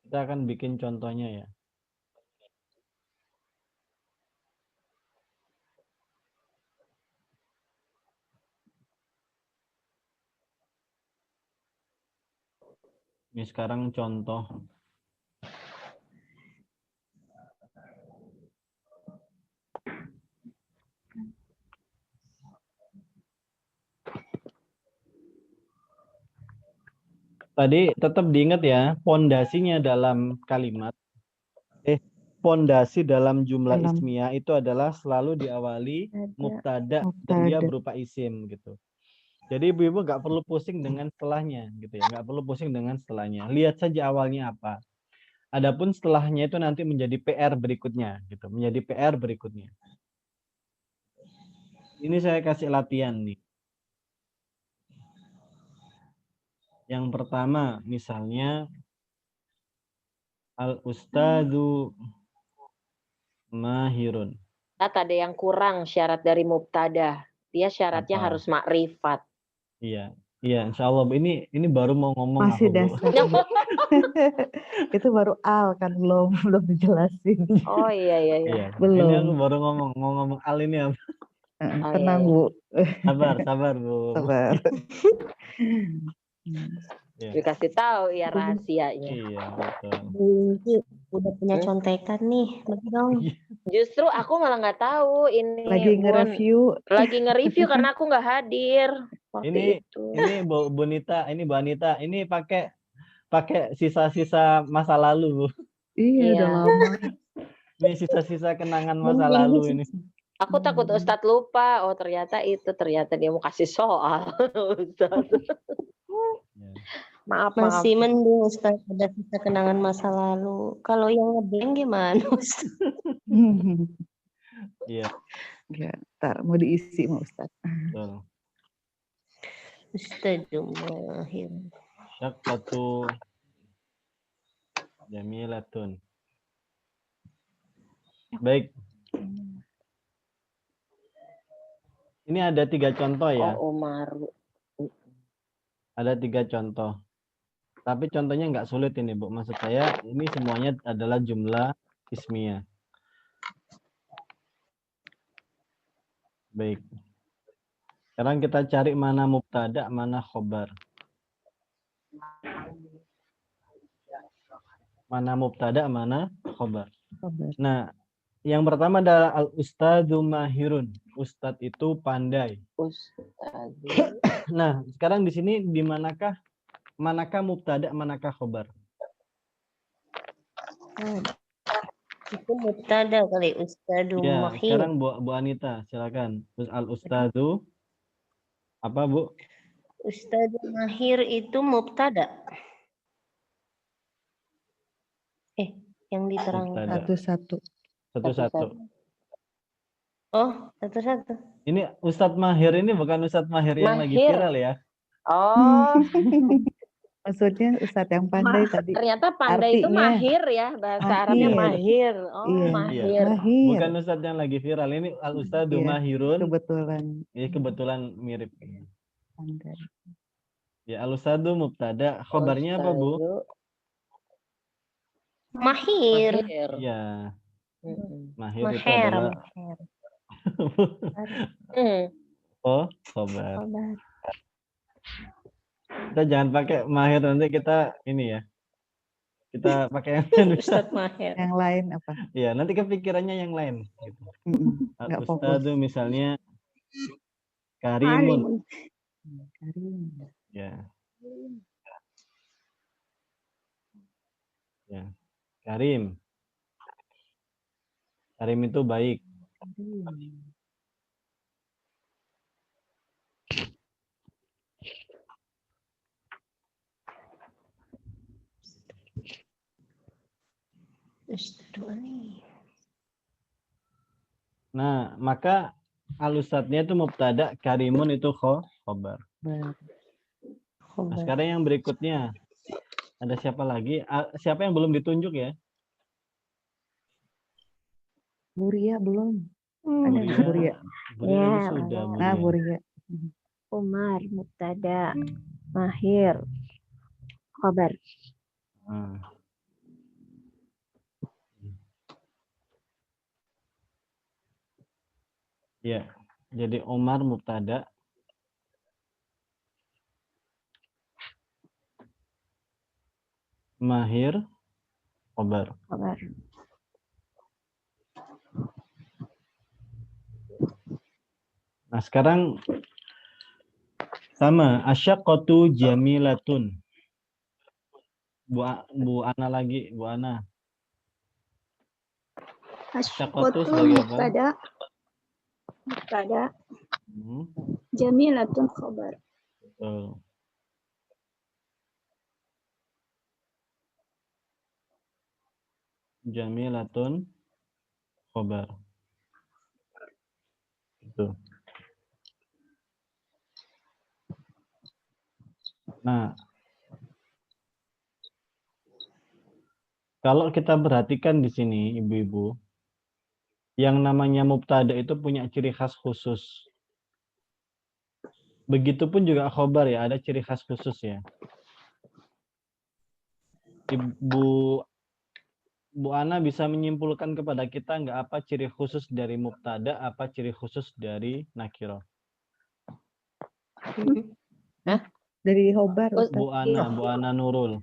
Kita akan bikin contohnya ya. Ini sekarang contoh. Tadi tetap diingat ya, pondasinya dalam kalimat, pondasi dalam jumlah ismiyah itu adalah selalu diawali mubtada dan dia berupa isim gitu. Jadi ibu-ibu nggak perlu pusing dengan setelahnya gitu ya, nggak perlu pusing dengan setelahnya. Lihat saja awalnya apa. Adapun setelahnya itu nanti menjadi PR berikutnya gitu, menjadi PR berikutnya. Ini saya kasih latihan nih. Yang pertama, misalnya al-ustadzu mahirun. Ada yang kurang syarat dari mubtada. Dia syaratnya harus makrifat. Iya, insya Allah. Ini baru mau ngomong Masih aku, Bu. dasar. Itu baru al kan belum dijelasin. Oh iya. Belum. Ini aku baru mau ngomong al ini apa? Tenang Bu. Sabar Bu. Sabar. Ya. Dikasih tahu ya rahasianya. Iya, betul. Ini udah punya contekan nih, lebih dong. Justru aku malah nggak tahu ini Lagi Bun. nge-review. Lagi nge-review karena aku nggak hadir waktu itu. Ini Bu Nita, ini Bu Anita, ini pakai sisa-sisa masa lalu, Bu. Iya, udah Iya. lama. Ini sisa-sisa kenangan masa lalu ini. Aku takut Ustadz lupa. Oh ternyata dia mau kasih soal. Ustadz. Ya. Maaf. Masih mending Ustaz ada sisa kenangan masa lalu. Kalau yang ngeblank gimana Ustaz? Iya, Ya, ntar mau diisi mau Ustaz. betul. Astagfirullahaladzim. Syaqqatu jamilatun. Baik. Ini ada 3 contoh ya. Oh Umar. Ada 3 contoh. Tapi contohnya nggak sulit ini, Bu. Maksud saya ini semuanya adalah jumlah ismiyah. Baik. Sekarang kita cari mana mubtada, mana khobar. Mana mubtada, mana khobar. Nah, yang pertama adalah al-ustadzu mahirun. Ustadz itu pandai. Ustadz. Nah, sekarang di sini di manakah mubtada, manakah khobar? Itu mubtada kali Ustadzu Ya, Mahir. sekarang Bu Anita, silakan. Al-ustadzu apa, Bu? Ustadzu Mahir itu mubtada. Yang diterangkan. Mubtada. Satu-satu. Satu-satu. Oh, satu-satu. Ini Ustadz Mahir ini bukan Ustadz Mahir yang lagi Mahir. viral ya. Oh, Maksudnya Ustadz yang pandai tadi. ternyata pandai itu Artinya. mahir ya, bahasa Mahir. Arabnya mahir. Oh, Iya. mahir. Mahir. Bukan Ustadz yang lagi viral. Ini al-ustadzu Iya, mahirun. Kebetulan Ini kebetulan mirip. pandai. Ya, al-ustadzu mubtada. Khobarnya apa, Bu? Ustadzu Mahir. mahir. Ya, Mm-mm. mahir itu Mahir. adalah oh, khobar. Khobar. Kita jangan pakai mahir, nanti kita ini ya. Kita pakai yang Ustadz Mahir. Yang lain apa? ya, nanti kepikirannya yang lain gitu. Nggak fokus. Al-ustadzu misalnya karimun. Karim. Ya. Ya. Karim. Karim itu baik. Nah, maka al-ustadznya itu mubtada, karimun itu khobar. Nah, sekarang yang berikutnya. Ada siapa lagi? Siapa yang belum ditunjuk ya? Buria belum. Ada Buria. Buria. Buria Ya, tadi sudah. ada. Nah, Buria. Buria. Umar mubtada, Mahir khobar. Ah. Ya, jadi Umar mubtada. Mahir khobar. Khobar. Nah, sekarang sama asyaqqatu jamilatun. Bu Ana lagi, Bu Ana. Asyaqqatu sebagai apa? mubtada Hmm, jamilatun khobar. betul. Jamilatun khobar. Itu. Nah, kalau kita perhatikan di sini, ibu-ibu, yang namanya mubtada itu punya ciri khas khusus. Begitupun juga khobar ya, ada ciri khas khusus ya. Bu Ana bisa menyimpulkan kepada kita nggak apa ciri khusus dari mubtada, apa ciri khusus dari nakiro? Dari Khobar, Us- Ustaz. Bu Ana Nurul.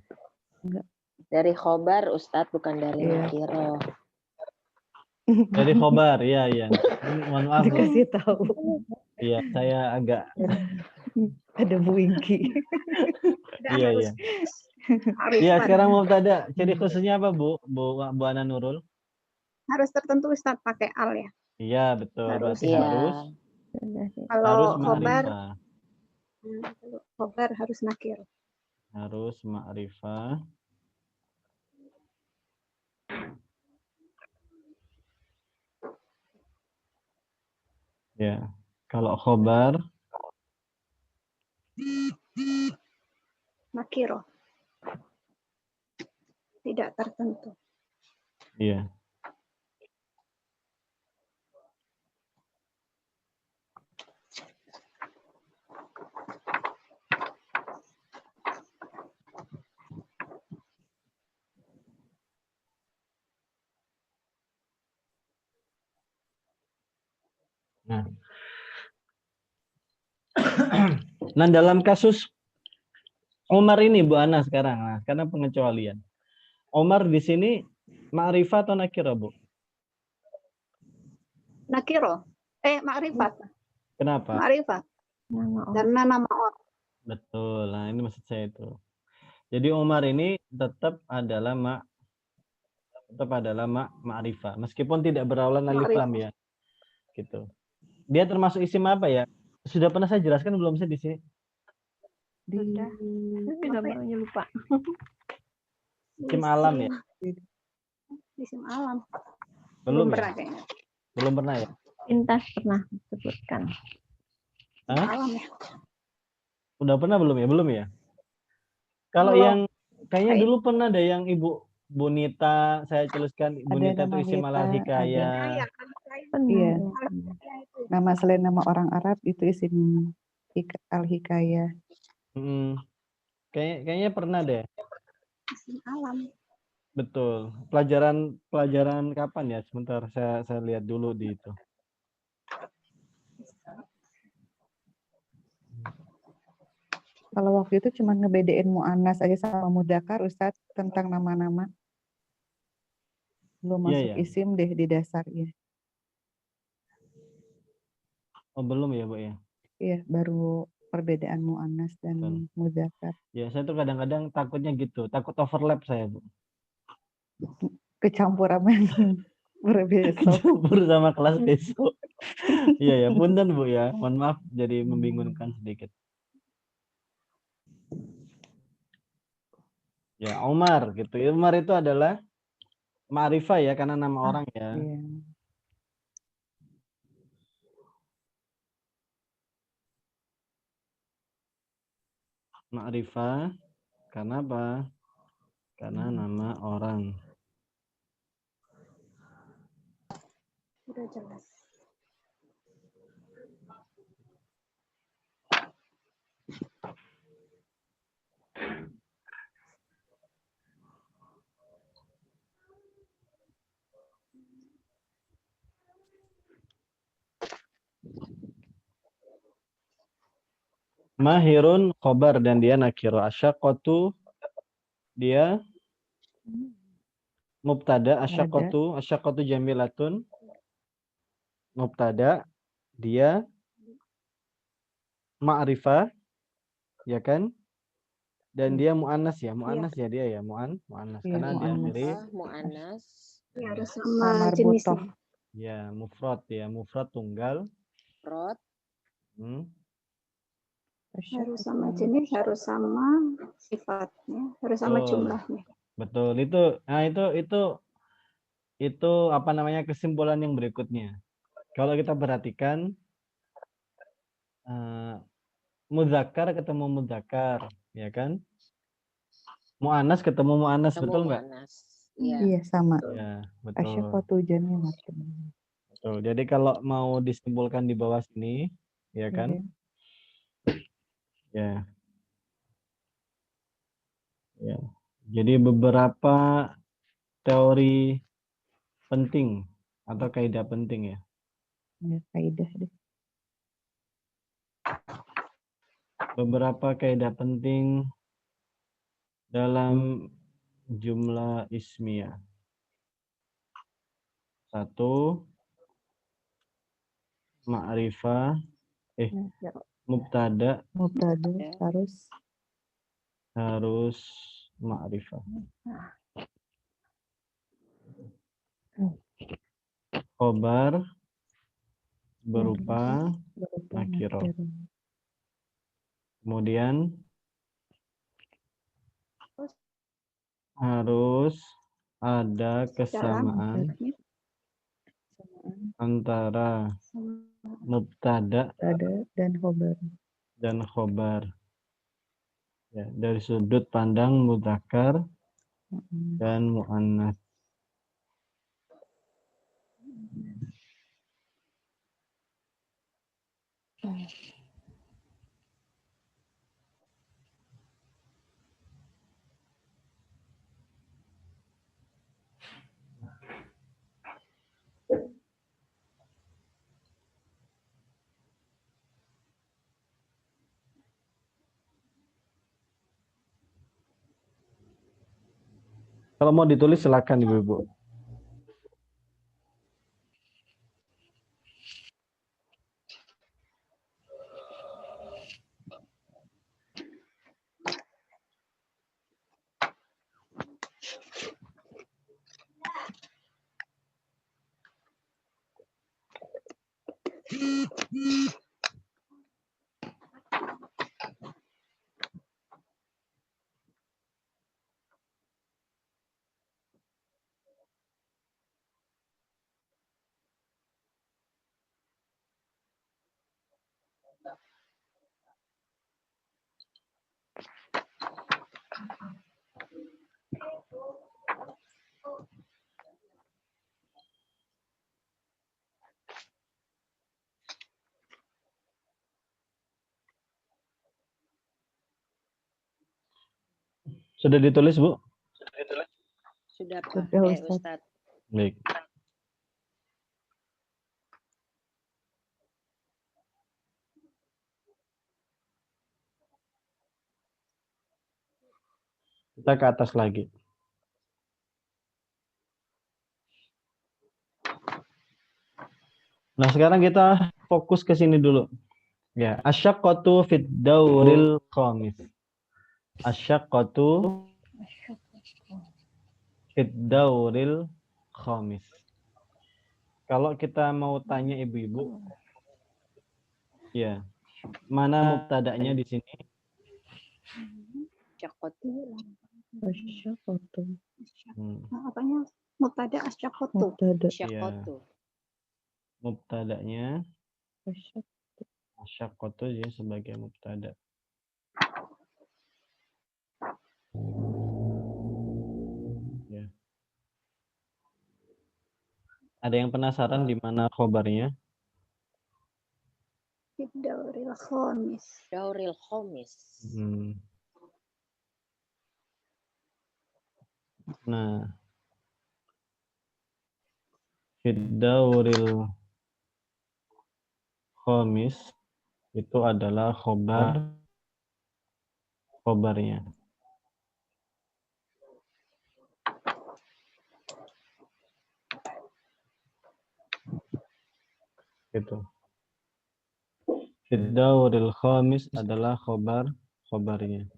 Dari khobar Ustadz, bukan dari Iya. nakiro. Dari khobar, iya. Mohon maaf, Bu. Dikasih tahu. Iya, saya agak, Ada Bu Wingki. iya. Harus Iya, pada. sekarang Mubtada. Ciri khususnya apa, Bu? Bu Ana Nurul? Harus tertentu Ustadz pakai al ya. Iya, betul. Harus. Berarti Iya. harus Kalau khobar, ma'rifah. kalau khobar harus nakir. Harus ma'rifah. Ya. Kalau khobar, Nakiro. Tidak tertentu. iya. Nah. Nah, dalam kasus Omar ini Bu Ana sekarang, nah, karena pengecualian. Omar di sini ma'rifah atau nakirah, Bu? Nakiro. Ma'rifat. Kenapa? Ma'rifat. Nama orang. Karena nama orang. Betul. Nah, ini maksud saya itu. Jadi Omar ini tetap adalah ma'rifah, meskipun tidak berawal alif lam ya. Gitu. Dia termasuk isim apa ya? Sudah pernah saya jelaskan belum sih di sini? Sudah. Gambarnya lupa. Isim alam ya? Isim alam. Belum ya? pernah kayaknya. Belum pernah ya? Pintas pernah disebutkan. Hah? Alam ya. Udah pernah belum ya? Belum ya? Kalau Belum. yang kayaknya dulu pernah ada yang Ibu Bunita, saya tuliskan Bunita itu nama isim Hita, al-hikayah. Pernah. Iya. Ya. Nama selain nama orang Arab itu isim al-hikayah. Kayaknya pernah deh. Isim alam. Betul. Pelajaran kapan ya? Sebentar saya lihat dulu di itu. Kalau waktu itu cuma ngebedain mu'annas aja sama mudzakkar, Ustadz, tentang nama-nama. Belum Iya, masuk ya. isim deh di dasarnya. Oh, belum ya, Bu ya? Iya, baru perbedaan mu'annas dan Betul. mudzakkar. Ya, saya tuh kadang-kadang takutnya gitu. Takut overlap saya, Bu. Kecampur apa yang berbeda. Kecampur sama kelas besok. Iya ya, punten Bu ya. Mohon maaf jadi membingungkan sedikit. Ya, Umar gitu. Umar itu adalah ma'rifah ya, karena nama orang ya. Iya. Ma'rifah karena apa? Karena nama orang. Udah jelas. Mahirun khobar dan dia nakiro. Asyakotu dia mubtada. Asyakotu jamilatun. Mubtada dia ma'rifah, ya kan? Dan dia mu'annas ya, mu'annas ya dia ya, mu'annas. Iya, Karena mu'annas. diakhiri Mu'annas. Ya, harus Sama sama marbutoh. jenisnya. ya mufrad ya, mufrad tunggal. Rot. Harus sama jenis, harus sama sifatnya, harus sama Betul. jumlahnya. Betul, itu apa namanya kesimpulan yang berikutnya. Kalau kita perhatikan mudzakkar ketemu mudzakkar, ya kan? Mu'annas ketemu mu'annas, betul nggak? Iya. Iya, sama. Ya, betul. Asyakotu jamilatun. Betul. Jadi kalau mau disimpulkan di bawah sini, ya kan? Iya. Ya. Ya. Jadi beberapa teori penting atau kaidah penting ya. Ya, kaidah deh. beberapa kaidah penting dalam jumlah ismiyah. 1, ma'rifah, mubtada Mubtada harus ma'rifah. Khobar berupa nakiro. Kemudian harus ada kesamaan antara mubtada dan khobar. dan khobar. Ya, dari sudut pandang mudzakkar dan muannats. Kalau mau ditulis silakan Ibu-ibu. Sudah ditulis, Bu? Sudah Sudah, pakai Ustadz. Ustadz. Baik. Kita ke atas lagi. Nah, sekarang kita fokus ke sini dulu. Ya, asyaqqatu fid dauril khamis. Asyaqqatu fid dauril khamis. Kalau kita mau tanya ibu-ibu, ya, mana mubtada'nya di sini? Syakotu. Asyaqqatu. Apanya? Mubtada asyaqqatu. Mubtada. Syakotu. Mubtada'nya asyaqqatu ya sebagai mubtada. Ya. Ada yang penasaran di mana khobarnya? Dauril khamis. Dauril khomis. Nah, Fiddauril khamis itu adalah khobarnya. Gitu. Fiddauril khamis adalah khobarnya.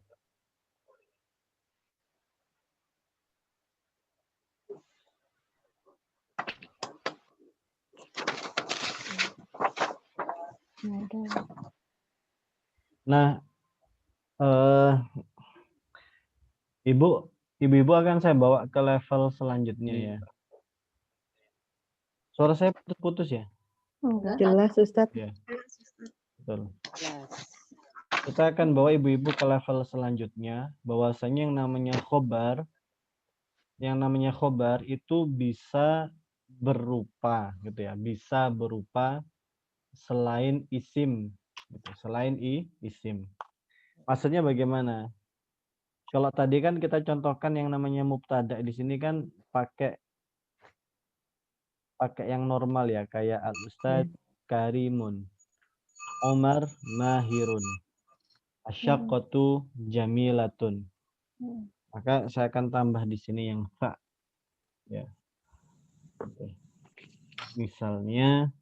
Nah, ibu-ibu akan saya bawa ke level selanjutnya ya. Suara saya putus-putus ya? Jelas, Ustadz. Ya, betul. Jelas. Kita akan bawa ibu-ibu ke level selanjutnya, bahwasanya yang namanya khobar itu bisa berupa gitu ya, bisa berupa selain isim, gitu. Selain isim. Maksudnya bagaimana? Kalau tadi kan kita contohkan yang namanya mubtada di sini kan pakai yang normal ya, kayak al-ustad karimun, Omar mahirun. Asyaqqatu jamilatun. Hmm. Maka saya akan tambah di sini yang fa. Ya. Oke. Misalnya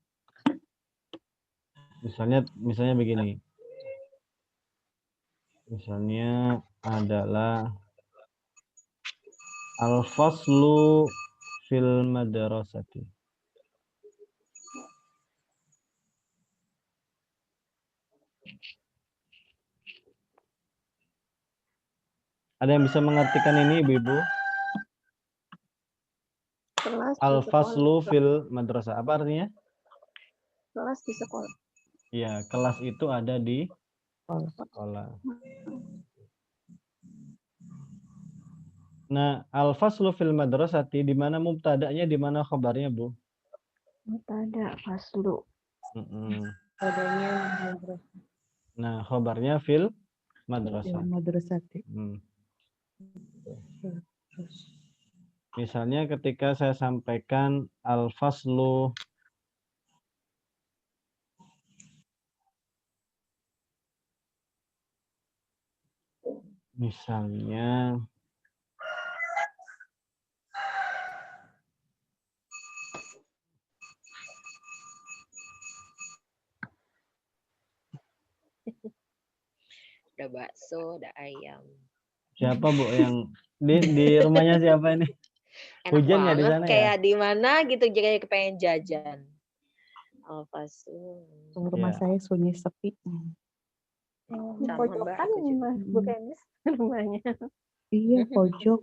begini. Misalnya adalah al-faslu fil madrasati. Ada yang bisa mengartikan ini, Ibu-ibu? Kelas di sekolah. Al-faslu fil madrasah. Apa artinya? Kelas di sekolah. Ya, kelas itu ada di sekolah. Nah, al-faslu fil madrasati di mana mubtada'nya, di mana khabarnya, Bu? Mubtada faslu. Adanya madrasah. Nah, khabarnya fil madrasah. Madrasati. Misalnya ketika saya sampaikan al-faslu misalnya Ada bakso, ada ayam. siapa, Bu, yang di rumahnya siapa ini? Enak Hujan ya di banget, sana ya? kayak di mana gitu, kayak kepengen jajan. Al-faslu. Rumah Ya. saya sunyi sepi. Di Sama, Mbak, pojokan aku juga. Mas Bu Kemis rumahnya. Iya, pojok.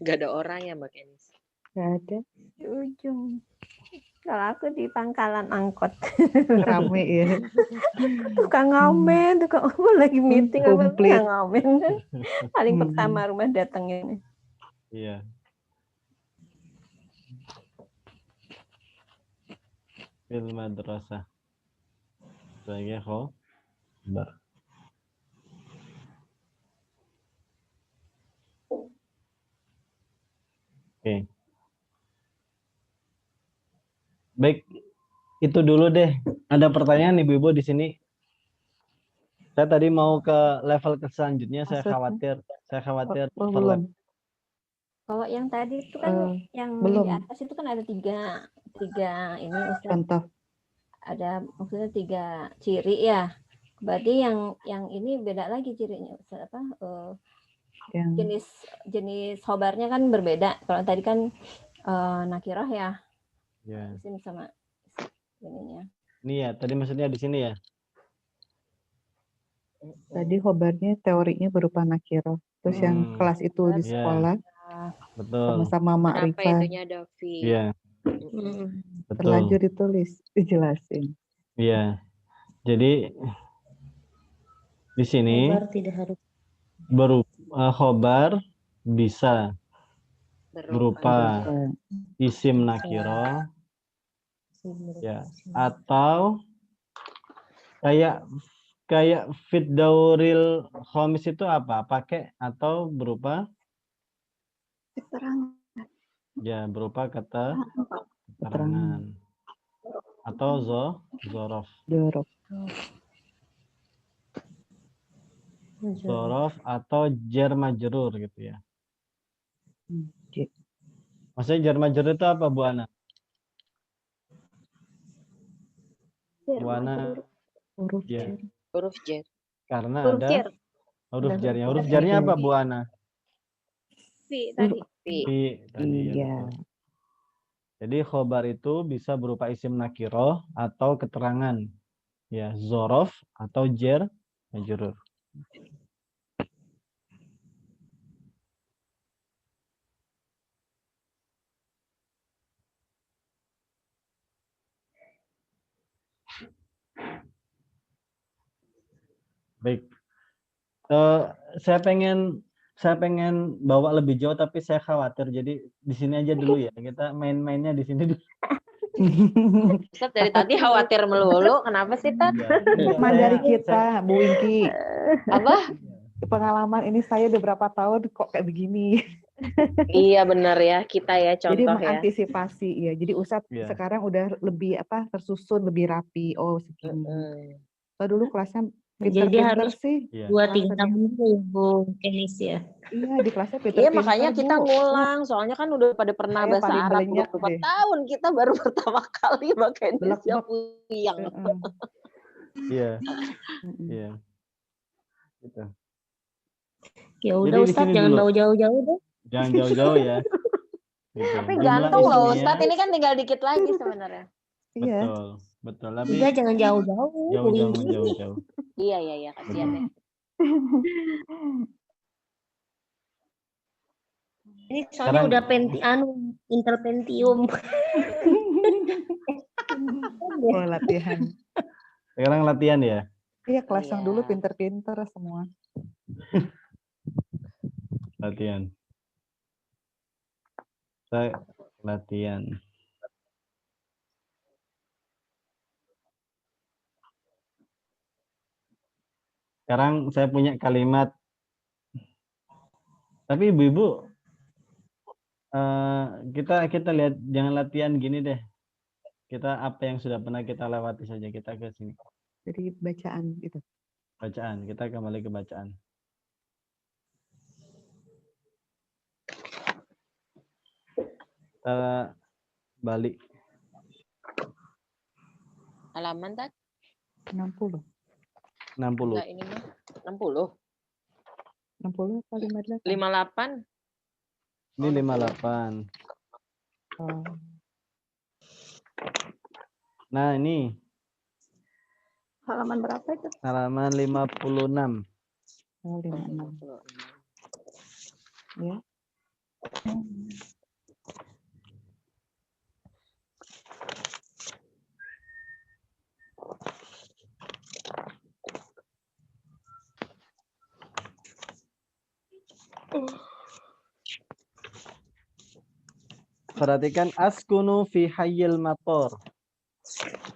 Gak ada orang ya, Mbak Kenis? Nggak ada. Di ujung. Kalau aku di pangkalan angkot. Rame ya. Tukang ngamen, tukang lagi meeting apa Komplit. tukang ngamen. Paling pertama rumah datangnya. Iya. Fil madrasah. Sebagai khabar. Oke. Baik, itu dulu deh. Ada pertanyaan Ibu-ibu di sini? Saya tadi mau ke level selanjutnya, saya Maksudnya? khawatir Oh, overlap. belum. Kalau yang tadi itu kan yang belum. di atas itu kan ada tiga ini Ustaz. Contoh. Ada maksudnya 3 ciri ya. Berarti yang ini beda lagi cirinya Ustaz, apa? Jenis khobarnya kan berbeda. Kalau tadi kan nakirah ya. Ya. Isim sama ininya. Ini ya, tadi maksudnya di sini ya. Tadi khobarnya teorinya berupa nakiro. Terus yang kelas itu di sekolah Betul. sama-sama Kenapa ma'rifah. itunya ada fi? Iya. Betul. Terlanjur ditulis, dijelasin. Iya. Jadi di sini Khobar tidak harus khobar bisa berupa isim nakiro ya, atau kayak fit dauril khomis itu apa? Pakai atau berupa Keterangan. ya, berupa keterangan atau zorof. Zorof atau jar majrur gitu ya. Maksudnya jar majrur itu apa, Bu Ana? Bu Ana, Huruf ya. Huruf jar. Karena Huruf ada jar. huruf jarnya. Huruf jarnya apa, Bu Ana? Fi tadi. Fi tadi ya. Betul. Jadi khobar itu bisa berupa isim nakiroh atau keterangan. Ya, zorof atau jar majrur. Baik. Saya pengen bawa lebih jauh tapi saya khawatir. Jadi di sini aja dulu ya. Kita main-mainnya di sini dulu. Ustaz dari tadi khawatir melulu. Kenapa sih, Tat? Hikmah dari kita, Bu Wingki. Apa? Pengalaman ini saya udah berapa tahun kok kayak begini. Iya benar ya, kita ya contoh Jadi ya. mengantisipasi ya. Jadi Ustadz sekarang udah lebih tersusun, lebih rapi. Oh segini. Kalau dulu kelasnya Jadi Pinter-pinter harus sih. Iya. 2-3 Kelasnya. tahun dulu ya, Bu Kenis ya. Iya, di kelasnya Iya, pinter-pinter, makanya kita Bu. ngulang. Soalnya kan udah pada pernah Saya bahasa paling Arab belenyap 24 deh. tahun. Kita baru pertama kali bahasa Indonesia Blek-blek. puyang. Heeh. Iya, Mm-mm. iya. Gitu. Ya Jadi udah di Ustadz, sini jangan dulu. bawa jauh-jauh deh. Jangan jauh-jauh ya. Gitu. Tapi Jumlah gantung loh ismiyah, Ustadz. Ini kan tinggal dikit lagi sebenarnya. Iya. betul, betul. Tapi Udah jangan jauh-jauh, Bu jauh-jauh, Inggi. jauh-jauh. Iya, iya, iya. Kasihan Betul. ya. Ini soalnya Sekarang udah Intel Pentium. Oh, latihan. sekarang latihan ya. Iya, kelas yang dulu Iya. pinter-pinter semua. Latihan. Saya latihan. Sekarang saya punya kalimat. Tapi ibu-ibu, kita lihat, jangan latihan gini deh. Kita apa yang sudah pernah kita lewati saja, kita ke sini. Jadi bacaan gitu. Bacaan, kita kembali ke bacaan. Kita balik. Halaman Tat? 60. 60. Enggak, ini mah 60. 60 apa 58? 58. Ini 58. Oh, Nah, ini Halaman berapa itu? halaman 56. oh 56. Ya. Perhatikan askunu fi hayyil mator.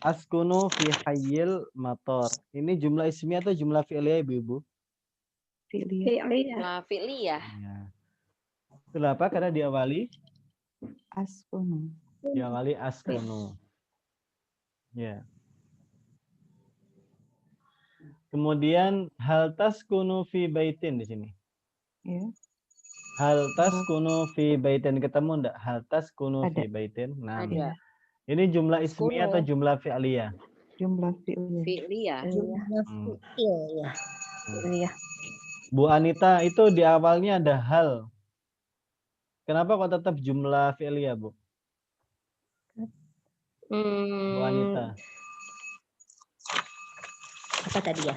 Askunu fi hayyil mator. Ini jumlah ismiyah atau jumlah fi'liyah ibu-ibu? Fi'liyah. Fi'liyah. Nah, fi'liyah. Ya. Kenapa? Karena diawali Askunu. askunu. Ya. Kemudian hal taskunu fi baitin di sini. Ya. Hal taskunu fi baitin, ketemu enggak? Hal taskunu Ada. fi baitin. Nah, Ada. ini jumlah ismiyah atau Taskunu. jumlah fi'liyah? Jumlah fi'liyah. Fi'liyah. Hmm. Iya. Iya. Bu Anita, itu di awalnya ada hal. Kenapa kok tetap jumlah fi'liyah, Bu? Bu Anita. Apa tadi ya?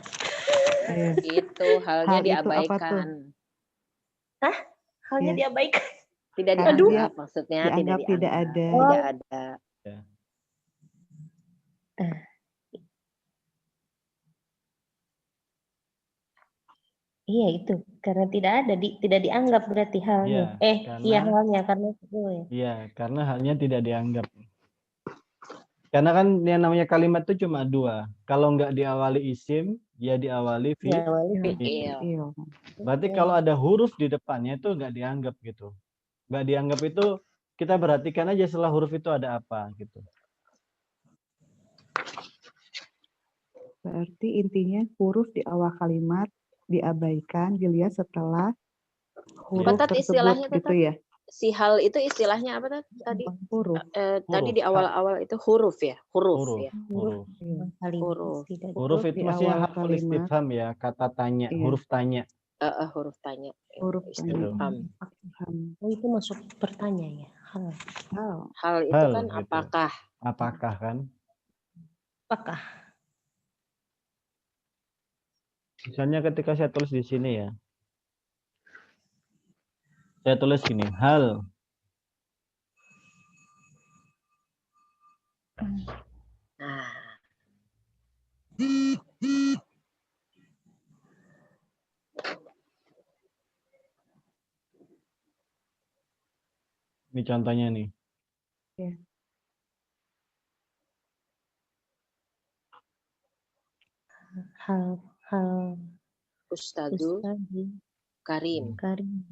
Iya. Itu halnya Hal itu apa tuh? diabaikan. Halnya Iya. diabaikan. Tidak Karena dianggap dia maksudnya. dianggap tidak dianggap. ada. Tidak ada. Iya itu, karena tidak ada, tidak dianggap berarti halnya. Iya, Iya karena halnya, karena itu ya. iya, karena halnya tidak dianggap. Karena kan yang namanya kalimat itu cuma dua. Kalau nggak diawali isim, ya diawali Ya, awalnya Iya. Fi'il. Iya. Berarti kalau ada huruf di depannya itu nggak dianggap gitu. Nggak dianggap itu kita perhatikan aja setelah huruf itu ada apa gitu. Berarti intinya huruf di awal kalimat diabaikan, dilihat setelah huruf Tat, tersebut istilahnya, Tat? gitu ya. Si hal itu istilahnya apa tadi? Huruf. Tadi Huruf. di awal-awal itu huruf ya? Huruf Huruf, ya. huruf. Iya. kalimat Huruf. tidak Huruf itu di maksudnya awal harful kalimat. istifham ya, kata tanya, Iya. huruf tanya. Huruf tanya. Huruf tanya. Istifham. Paham. Oh, itu masuk bertanya ya. Hal. Hal. Hal itu Hal, kan gitu. apakah? Apakah kan? Apakah? Misalnya ketika saya tulis di sini ya. Saya tulis gini, hal. Nah, Ini contohnya nih. Ya. Hal Ustadu Ustadi Karim. Karim.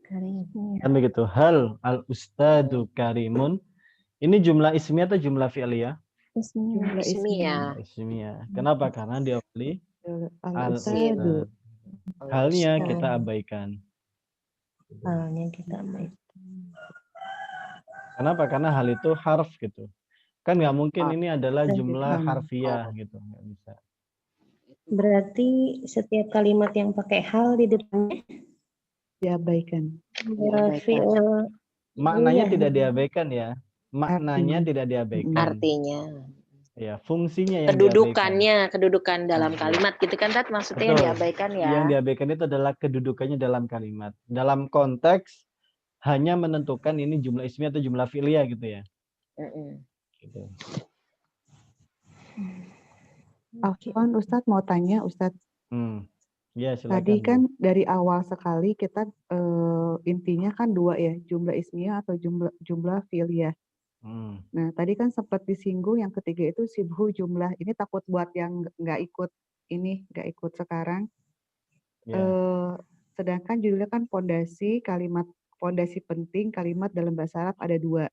Karim. Kan begitu. Hal al ustadu karimun. Ini jumlah ismiyah atau jumlah fi'liyah? Jumlah Ismiyah. Ismiyah. Kenapa? Karena diawali Al-Ustadu. halnya Ustad. kita abaikan. Halnya kita baik. Kenapa? Karena hal itu harf gitu. Kan nggak mungkin ini adalah jumlah Gitu. harfiah gitu. Nggak bisa. Berarti setiap kalimat yang pakai hal di depannya Diabaikan. fi'il Maknanya Iya. tidak diabaikan ya. Maknanya Artinya. tidak diabaikan. Artinya. Ya, fungsinya yang diabaikan. Kedudukan dalam kalimat gitu kan, Tat? Maksudnya yang Betul. diabaikan ya. Yang diabaikan itu adalah kedudukannya dalam kalimat. Dalam konteks hanya menentukan ini jumlah ismiyah atau jumlah fi'liyah gitu ya. Gitu. Afwan, Ustadz mau tanya, Ustadz. Ya, silakan. Tadi Bu. kan dari awal sekali kita intinya kan dua ya, jumlah ismiyah atau jumlah fi'liyah. Nah, tadi kan sempat disinggung yang ketiga itu sibhu jumlah. Ini takut buat yang nggak ikut sekarang. Ya. Sedangkan judulnya kan pondasi penting kalimat dalam bahasa Arab ada dua.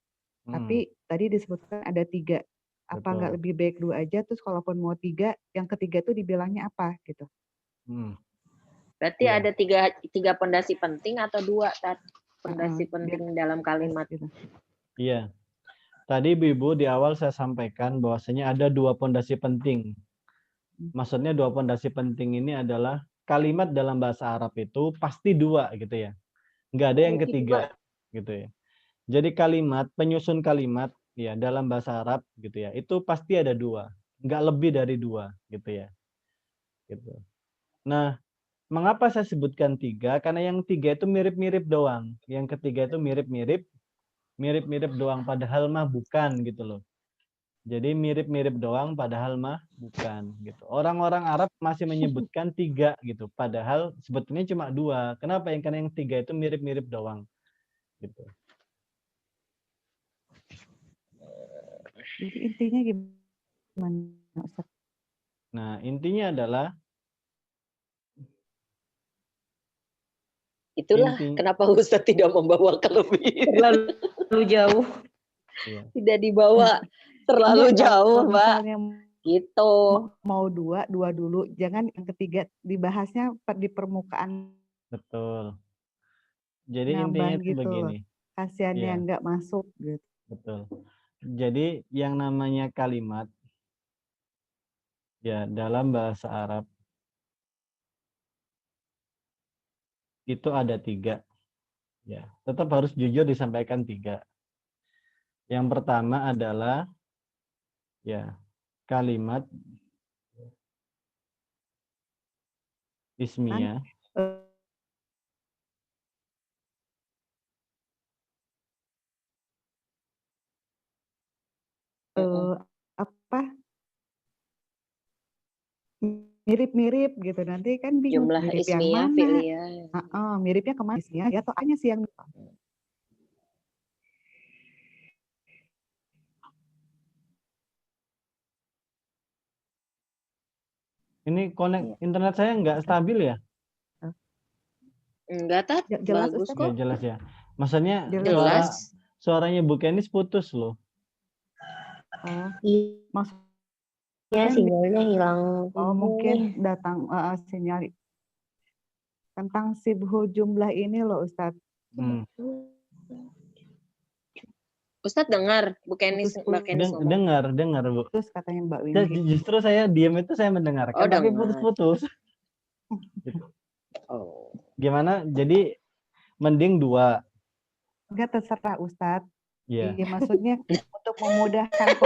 Tapi tadi disebutkan ada tiga. Apa nggak Betul. lebih baik dua aja? Terus kalaupun mau tiga, yang ketiga itu dibilangnya apa gitu? Berarti Iya. ada tiga pondasi penting atau dua, Tat? Pondasi penting dalam kalimat. Gitu. Iya. Tadi Ibu di awal saya sampaikan bahwasanya ada dua pondasi penting. Maksudnya dua pondasi penting ini adalah kalimat dalam bahasa Arab itu pasti dua gitu ya. Nggak ada yang ketiga gitu ya. Jadi kalimat, penyusun kalimat ya dalam bahasa Arab gitu ya, itu pasti ada dua. Nggak lebih dari dua gitu ya. Gitu. Nah, mengapa saya sebutkan tiga? Karena yang tiga itu mirip-mirip doang. Yang ketiga itu mirip-mirip doang, padahal mah bukan gitu loh. Jadi mirip-mirip doang, padahal mah bukan gitu. Orang-orang Arab masih menyebutkan tiga gitu, padahal sebetulnya cuma dua. Kenapa? Karena yang tiga itu mirip-mirip doang gitu. Jadi intinya gimana, Ustaz? Nah, intinya adalah Itulah kenapa Ustaz tidak membawa ke lebih. terlalu jauh. Iya. Tidak dibawa terlalu jauh, Mbak. Misalnya gitu. Mau dua dulu. Jangan yang ketiga dibahasnya di permukaan. Betul. Jadi Ngambang intinya itu gitu begini. Kasihan Iya. yang nggak masuk gitu. Betul. Jadi yang namanya kalimat ya dalam bahasa Arab itu ada tiga. Ya, tetap harus jujur disampaikan tiga. Yang pertama adalah ya kalimat ismiyah. Apa mirip-mirip gitu, nanti kan bingung Jumlah mirip yang ismiyah, mana. fi'liyah. Miripnya kemana ismiyah atau A-nya sih yang Ini internet saya nggak stabil ya? Enggak, Tat. Jelas, Bagus Ustaz? kok. Nggak jelas ya. Maksudnya Jelas. suaranya Bu Kenis putus loh. Ya, sinyalnya hilang. Mungkin datang sinyal tentang sibhu jumlah ini loh, Ustadz. Ustadz dengar Bu Kenis, Mbak Kenis ngomong. Dengar Bu. Terus katanya Mbak Windy. Justru saya diam itu saya mendengarkan, tapi putus-putus. Gimana? Jadi mending dua. Enggak, terserah Ustadz. Iya. Maksudnya untuk memudahkan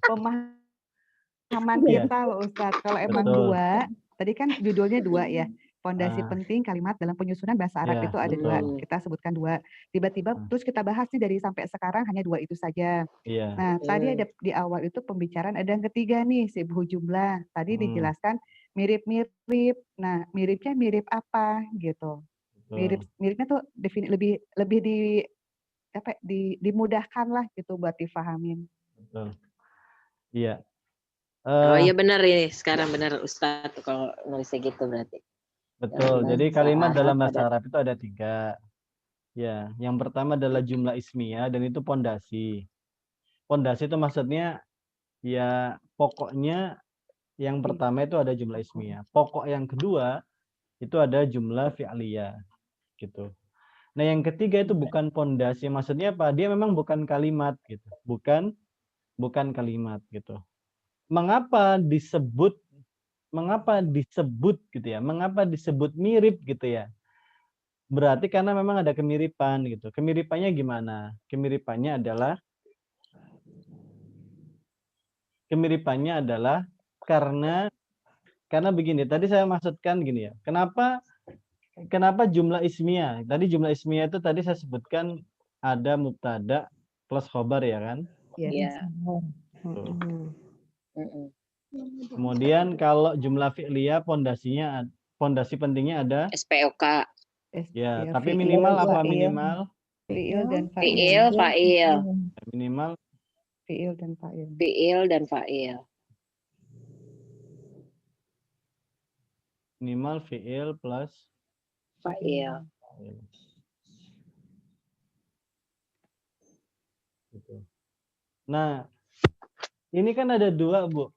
pemahaman kita loh Ustadz. Kalau emang dua, tadi kan judulnya dua ya. Pondasi penting kalimat dalam penyusunan bahasa Arab itu ada dua. Kita sebutkan dua. Tiba-tiba terus kita bahas nih dari sampai sekarang hanya dua itu saja. Nah, tadi ada di awal itu pembicaraan ada yang ketiga nih, sibhu jumlah. Tadi dijelaskan mirip-mirip. Nah, miripnya mirip apa gitu. Miripnya tuh lebih dimudahkan lah gitu buat difahamin. Betul. Iya. Oh iya benar ini, sekarang benar Ustadz kalau nulisnya gitu berarti. Betul. Jadi kalimat dalam bahasa Arab itu ada tiga. Ya, yang pertama adalah jumlah ismiyah dan itu pondasi. Pondasi itu maksudnya Ya, pokoknya yang pertama itu ada jumlah ismiyah. Pokok yang kedua itu ada jumlah fi'liyah gitu. Nah, yang ketiga itu bukan pondasi. Maksudnya apa? Dia memang bukan kalimat gitu. Bukan kalimat gitu. Mengapa disebut gitu ya? Mengapa disebut mirip gitu ya? Berarti karena memang ada kemiripan gitu. Kemiripannya gimana? Kemiripannya adalah karena begini. Tadi saya maksudkan gini ya. Kenapa jumlah ismiyah? Tadi jumlah ismiyah itu tadi saya sebutkan ada mubtada plus khobar ya kan? Iya. Tuh. Mm-mm. Kemudian kalau jumlah fi'liyah pondasi pentingnya ada SPOK. ya, Ya, tapi fi'il, minimal apa fa'il, minimal? fi'il dan Fi'il, fa'il. fa'il. Minimal Fi'il dan fa'il. Fi'il dan fa'il. minimal fi'il plus Fa'il. fa'il. Gitu. Nah, ini kan ada dua, Bu.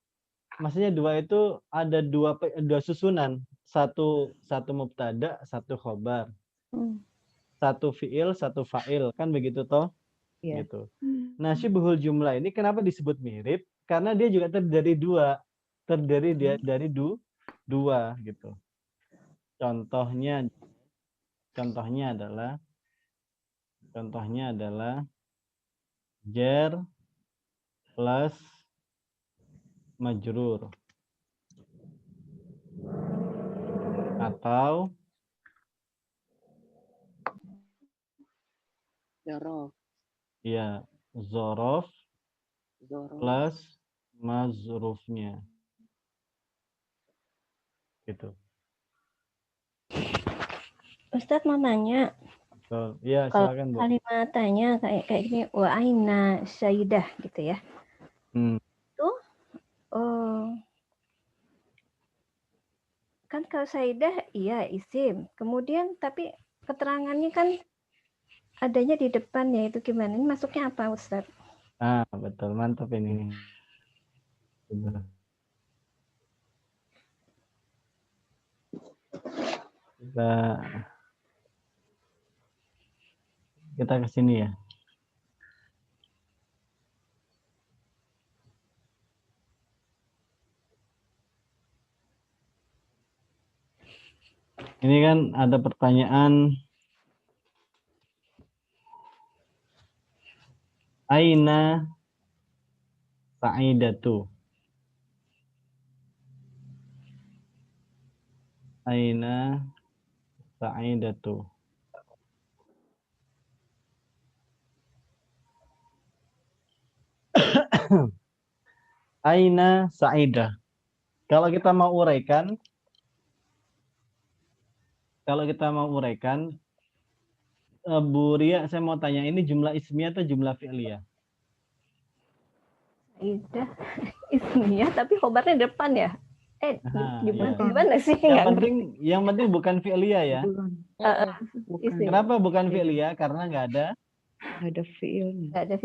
Maksudnya dua itu ada dua susunan. Satu mubtada, satu khobar. Satu fi'il, satu fa'il. Kan begitu toh? Iya. Gitu. Nah, syibhul jumlah ini kenapa disebut mirip? Karena dia juga terdiri dari dua gitu. Contohnya adalah jar plus majrur atau Zorof. ya zorof Zorof. plus mazrufnya gitu. Ustadz mau nanya, So, ya kalau silakan Bu. kalimatnya kayak gini, wa aina syaidah gitu ya. Itu kan kalau syaidah iya isim. Kemudian tapi keterangannya kan adanya di depan ya, itu gimana? Ini masuknya apa Ustadz? Ah, betul, mantap ini. Kita ke sini ya. Ini kan ada pertanyaan aina sa'idatu. Aina sa'idatu. Aina sa'idah. Kalau kita mau uraikan, Bu Ria, saya mau tanya, ini jumlah ismiyah atau jumlah fi'liyah? Saidah ismiyah tapi khobarnya depan ya? Gimana sih? Yang penting bukan fi'liyah ya. Kenapa bukan fi'liyah? Karena nggak ada fi'ilnya. Nggak ada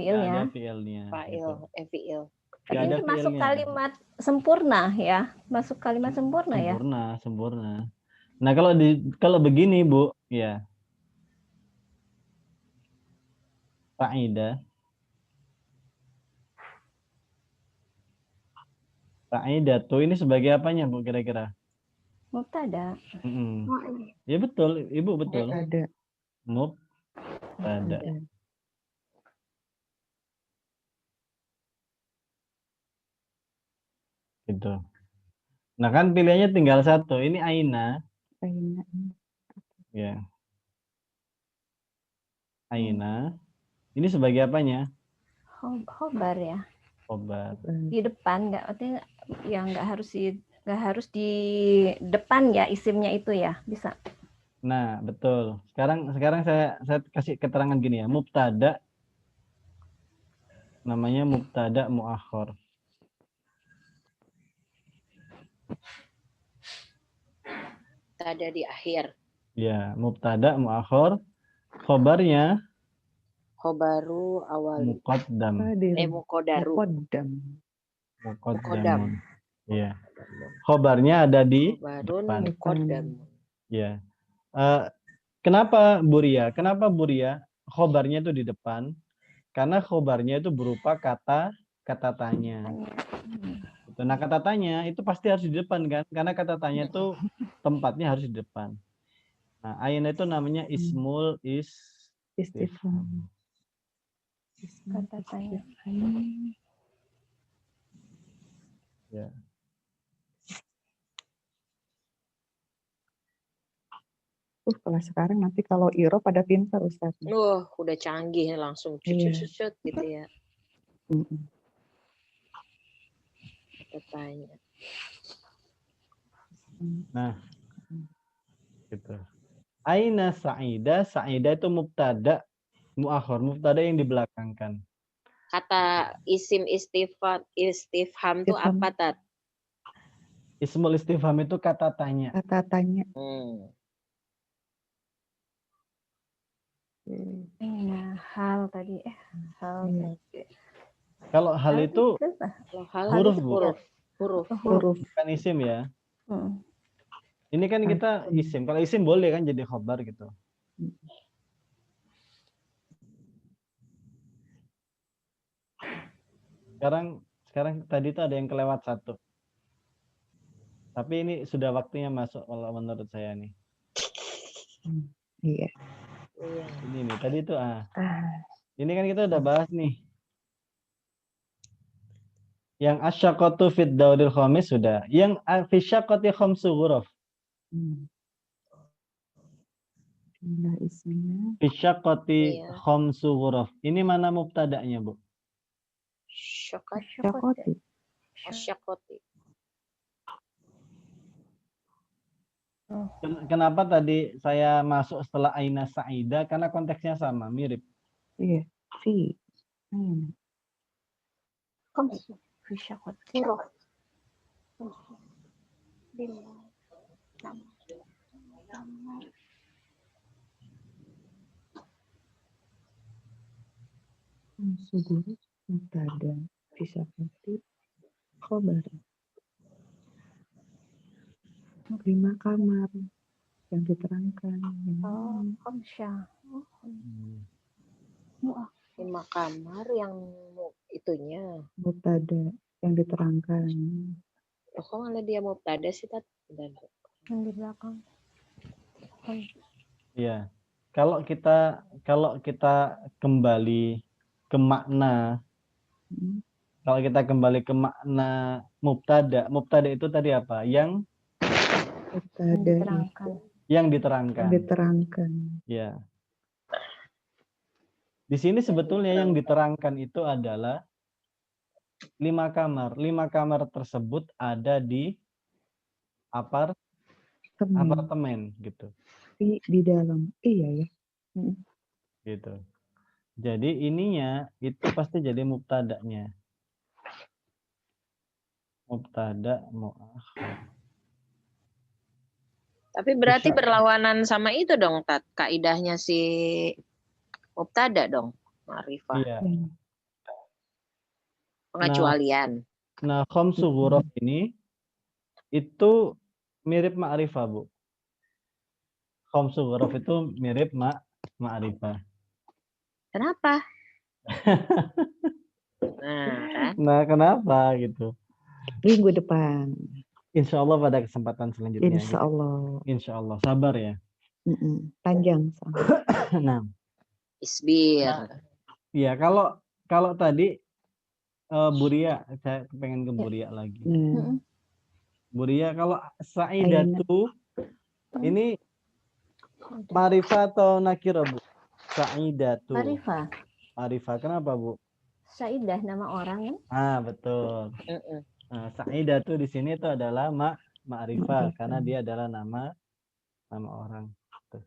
fi'ilnya. Fa'il, fi'il. Tapi ini masuk kalimat sempurna ya, masuk kalimat sempurna ya. Sempurna. Nah kalau begini Bu, ya Sa'idatu ini sebagai apanya Bu kira-kira? Mubtada. Ya betul, Ibu betul. Ada. Mubtada. Gitu. Nah kan pilihannya tinggal satu. Ini aina. Ya. Aina. Ini sebagai apanya? Khobar ya. Khobar. Di depan nggak, artinya ya nggak harus di depan ya isimnya itu ya, bisa. Nah betul. Sekarang saya kasih keterangan gini ya. Mubtada. Namanya mubtada muakhir. Mubtada di akhir. Ya, mubtada muakhir. Khobarnya Khobaru awal. muqaddam. Muqaddaru. Muqaddamun. Iya. Khobarnya ada di Khobarun depan. muqaddamun. Ya. Kenapa Buria? Kenapa Buria? Khobarnya itu di depan. Karena khobarnya itu berupa kata tanya. Nah, kata tanya itu pasti harus di depan kan? Karena kata tanya itu tempatnya harus di depan. Nah, ayna itu namanya ismul istifham. Kata tanya. Ya. Kalau sekarang nanti kalau Iro pada pintar Ustaz. Udah canggih langsung cut gitu ya. Tanya. Nah, gitu. Aina Sa'ida, Sa'ida itu mubtada muakhir, mubtada yang dibelakangkan. Kata isim istifham itu apa, Tat? Ismul istifham itu kata tanya. Kata tanya. Nah, hal tadi hal tadi. Kalau hal itu huruf, huruf. Bukan isim ya. Ini kan kita isim. Kalau isim boleh kan jadi khobar gitu. Sekarang tadi itu ada yang kelewat satu. Tapi ini sudah waktunya masuk kalau menurut saya nih. Iya. Ini nih tadi itu Ini kan kita udah bahas nih. Yang asyaqatu fid dauril khamis sudah. Yang fi syaqqati khamsu ghuraf. Fi syaqqati khamsu ghuraf. Ini mana mubtada'nya, Bu? Syaqqati. Kenapa tadi saya masuk setelah Aina Sa'ida? Karena konteksnya sama, mirip. Iya. Fi. Suguru mubtada fi syaqati khobar. 5 kamar yang diterangkan. 5 kamar yang itunya. Mubtada yang diterangkan. Kok malah dia mubtada sih, Tat? Yang di belakang. Iya. Kalau kita kembali ke makna mubtada itu tadi apa? Yang diterangkan. Ya. Di sini sebetulnya yang diterangkan itu adalah 5 kamar. 5 kamar tersebut ada di apartemen gitu. Di dalam. Iya ya. Gitu. Jadi ininya itu pasti jadi mubtada'nya. Mubtada muakhir. Tapi berarti berlawanan sama itu dong, Tat. Kaidahnya si mubtada dong, ma'rifah. Iya. Pengecualian. Nah, khamsu ghuraf ini itu mirip ma'rifah, Bu. Khamsu ghuraf itu mirip ma'rifah. Kenapa? Nah, kenapa gitu? Minggu depan. Insya Allah pada kesempatan selanjutnya. Insya Allah. Insya Allah. Sabar ya. Panjang. Nah. Isbir. Iya, kalau tadi Buria, saya pengen ke Buria lagi. Buria, kalau Sa'idatu ini ma'rifah atau nakirah, Bu? Sa'idatu. Ma'rifah. Kenapa, Bu? Sa'idah nama orang kan? Betul. Nah, Sa'idatu di sini itu adalah ma'rifah karena dia adalah nama orang. Tuh.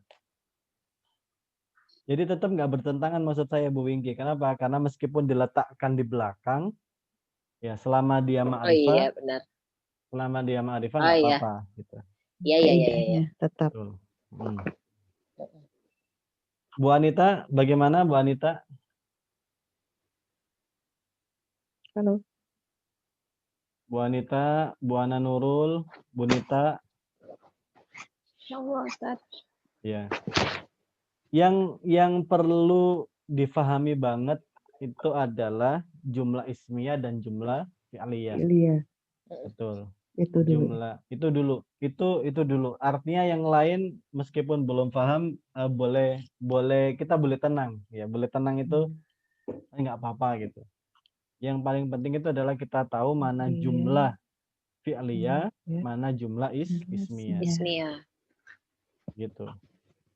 Jadi tetap nggak bertentangan maksud saya, Bu Wingki. Kenapa? Karena meskipun diletakkan di belakang, ya selama dia ma'rifah. Oh iya, benar. Selama dia ma'rifah nggak apa-apa. Gitu. Iya. Tetap. Bu Anita, bagaimana Bu Anita? Halo. Bu Anita, Bu Ana Nurul, Bu Nita. Insya Allah, Ustaz. Ya. Yang perlu difahami banget itu adalah jumlah ismiyah dan jumlah fi'liyah. Iya, Betul. itu dulu. Jumlah itu dulu. Itu dulu. Artinya yang lain meskipun belum paham kita boleh tenang ya. Boleh tenang itu nggak apa-apa gitu. Yang paling penting itu adalah kita tahu mana Oke. jumlah fi'liyah, Ya. mana jumlah ismiyah Ismiyah. gitu.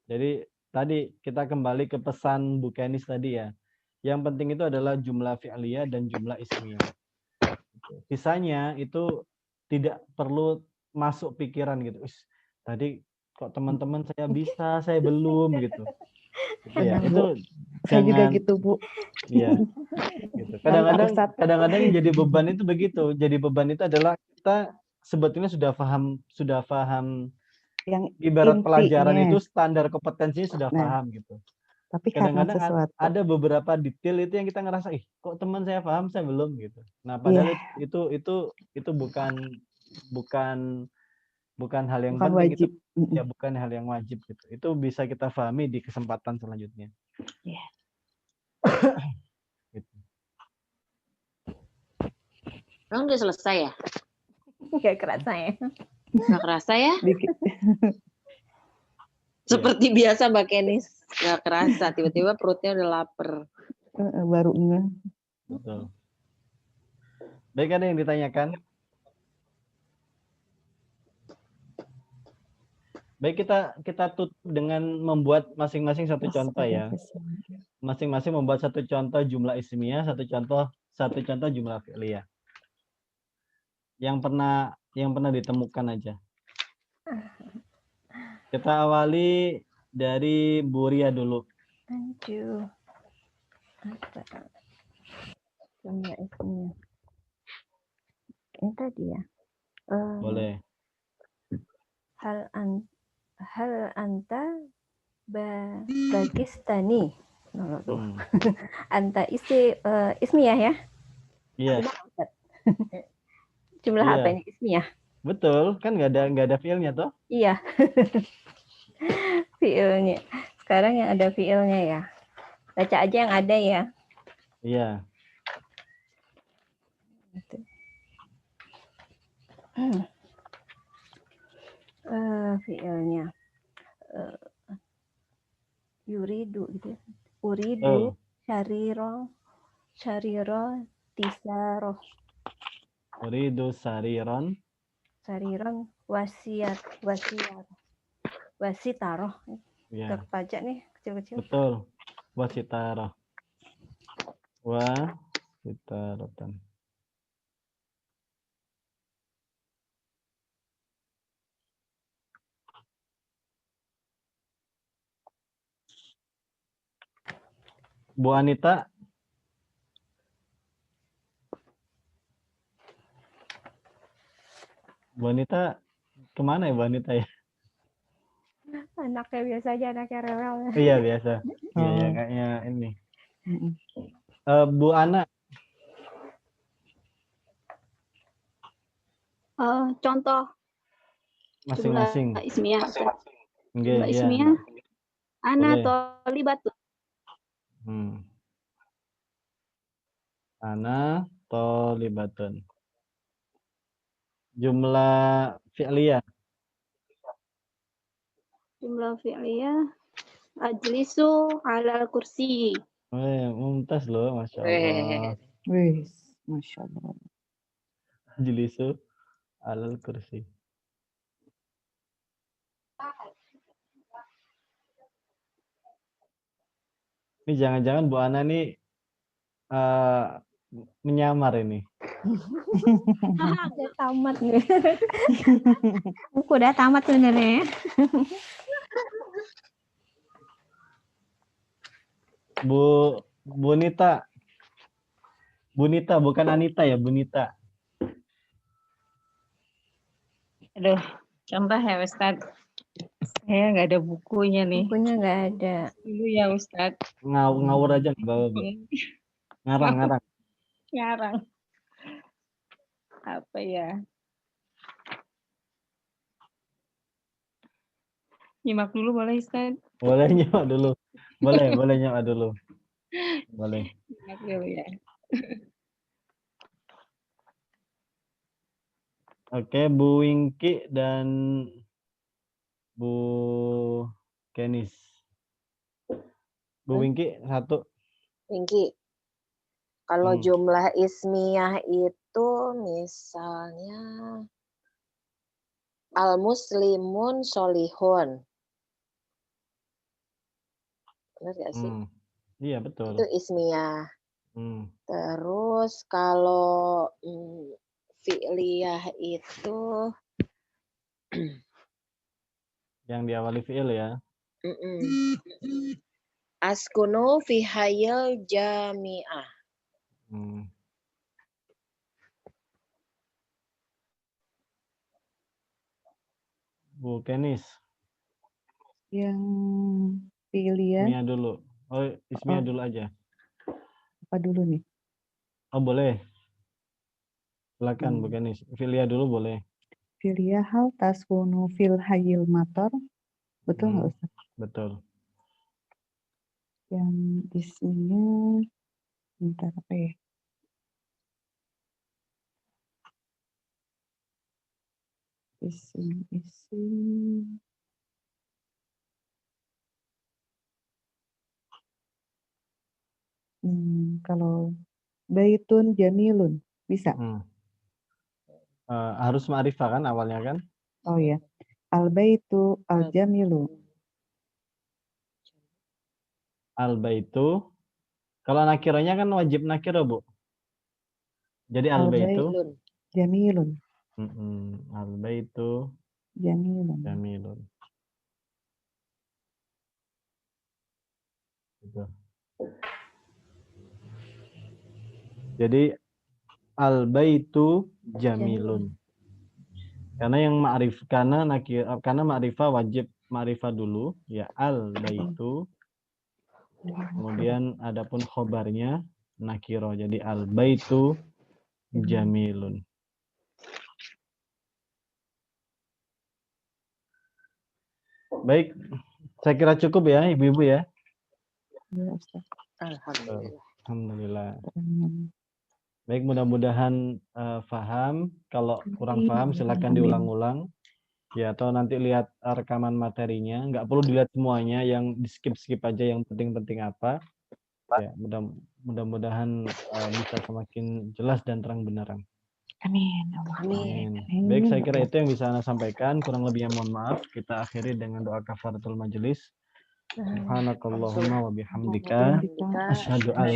Jadi tadi kita kembali ke pesan Bu Kenis tadi ya. Yang penting itu adalah jumlah fi'liyah dan jumlah ismiyah. Sisanya itu tidak perlu masuk pikiran gitu. Tadi kok teman-teman saya bisa, saya belum gitu. Gitu ya. Benar, Itu Bu. Saya juga jangan gitu, Bu. ya. Gitu. Kadang-kadang jadi beban itu begitu. Jadi beban itu adalah kita sebetulnya sudah paham Yang ibarat pelajaran intinya. itu standar kompetensinya sudah Nah, paham gitu. tapi karena Kadang-kadang sesuatu. ada beberapa detail itu yang kita ngerasa, kok teman saya paham, saya belum gitu. Nah, padahal itu bukan hal yang Bukan penting, wajib. itu ya bukan hal yang wajib gitu. Itu bisa kita pahami di kesempatan selanjutnya. Iya. Gitu. Emang udah selesai ya? Nggak kerasa ya. Nggak kerasa ya? Seperti biasa Mbak Kenis. Nggak kerasa, tiba-tiba perutnya udah lapar. Baru ngeh. Betul. Baik, ada yang ditanyakan? Baik, kita tutup dengan membuat masing-masing satu contoh ya. Masing-masing membuat satu contoh jumlah ismiyah, satu contoh jumlah fi'liyah. Yang pernah ditemukan aja. Kita awali dari Bu Ria dulu. Aduh. Apa? Jumlah ismiyah. Ini tadi ya. Boleh. Hal anta Pakistani. Anta ismiyah ya? Iya. Jumlah Iya. apa ini ismiyah? Betul, kan nggak ada fiilnya toh? Iya. Fiilnya. Sekarang yang ada fiilnya ya. Baca aja yang ada ya. Iya. Fiilnya. Yuridu gitu ya. Uridu syariro tisaro. Uridu sariron wasitaroh. ya. Terpajak nih kecil-kecil. Betul. Wasitaroh. Wasitarotan. Bu Anita. Bu Anita kemana ya Bu Anita ya? Anaknya biasa aja, anaknya rewel. Iya biasa. Iya ya, kayaknya ini. Bu Ana. Contoh Masing-masing. jumlah ismiyah. Nggih, Jumlah iya. ismiyah. Ana Boleh. tolibatun. Ana tolibatun. Jumlah fi'liyah. Jumlah fi'liyah. Ajlisu alal kursi. Mumtaz loh, Masya Allah. Masya Allah. Ajlisu alal kursi. Ini jangan-jangan Bu Ana nih menyamar ini. Udah tamat nih. Buku udah tamat sebenarnya. Bu Nita. Bu Nita, bukan Anita ya, Bu Nita. Aduh, contoh ya Ustadz. Saya nggak ada bukunya nih. Bukunya nggak ada. Dulu ya Ustadz. Ngawur aja nggak bawa, Bu. Ngarang. Ngarang. Apa ya? Nyimak dulu boleh Ustaz? Boleh nyimak dulu. Boleh nyimak dulu. Boleh. Nyimak dulu ya. Oke, Bu Wingki dan Bu Kenis. Bu Wingki satu. Wingki, kalau Hmm. jumlah ismiyah itu misalnya al-muslimun solihun. Benar nggak sih? Iya, betul. Itu ismiyah. Hmm. Terus kalau fi'liyah itu Yang diawali fi'il ya. askunu fi hayal jami'ah. Bu Kenis. Yang fi'liyah. Ismiyah dulu. Oh, ismiyah dulu aja. Apa dulu nih? Oh, boleh. Silakan Bu Kenis. Fi'liyah dulu boleh. Fi'liyah hal taskunu fil hayyil matar. Betul nggak Ustaz? Betul. Yang ismnya bentar apa ya? Isim. Kalau baitun jamilun bisa? Harus ma'rifah kan awalnya kan? Oh ya. Al-baitu al-jamilu. Al-baitu. Kalau nakiranya kan wajib nakirah, Bu. Jadi al-baitu jamilun. Al-baitu jamilun. Gitu. Jadi al-baitu jamilun. Karena yang karena ma'rifah wajib ma'rifah dulu, ya al-baitu. Kemudian adapun khobarnya nakiro. Jadi al-baitu jamilun. Baik, saya kira cukup ya Ibu-ibu ya. Ya, Ustaz. Alhamdulillah. Baik, mudah-mudahan paham. Kalau kurang paham silakan diulang-ulang. Ya, atau nanti lihat rekaman materinya. Nggak perlu dilihat semuanya, yang di skip aja yang penting-penting apa. Ya, mudah-mudahan bisa semakin jelas dan terang benderang. Amin. Baik, saya kira itu yang bisa Anda sampaikan. Kurang lebihnya mohon maaf. Kita akhiri dengan doa kafaratul majelis. Subhanakallahumma wa bihamdika asyhadu an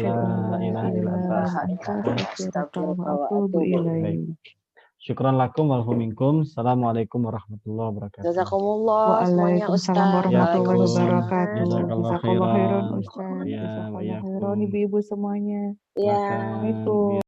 la ilaha illa anta astaghfiruka wa atubu ilaik. Syukran lakum wal minkum. Assalamualaikum warahmatullahi wabarakatuh. Jazakumullah semuanya Ustaz. Warahmatullahi wabarakatuh. Jazakallahu khairan khairan. Ustaz. Ya, Jazakallahu khairan ibu-ibu semuanya. Ya. Assalamualaikum.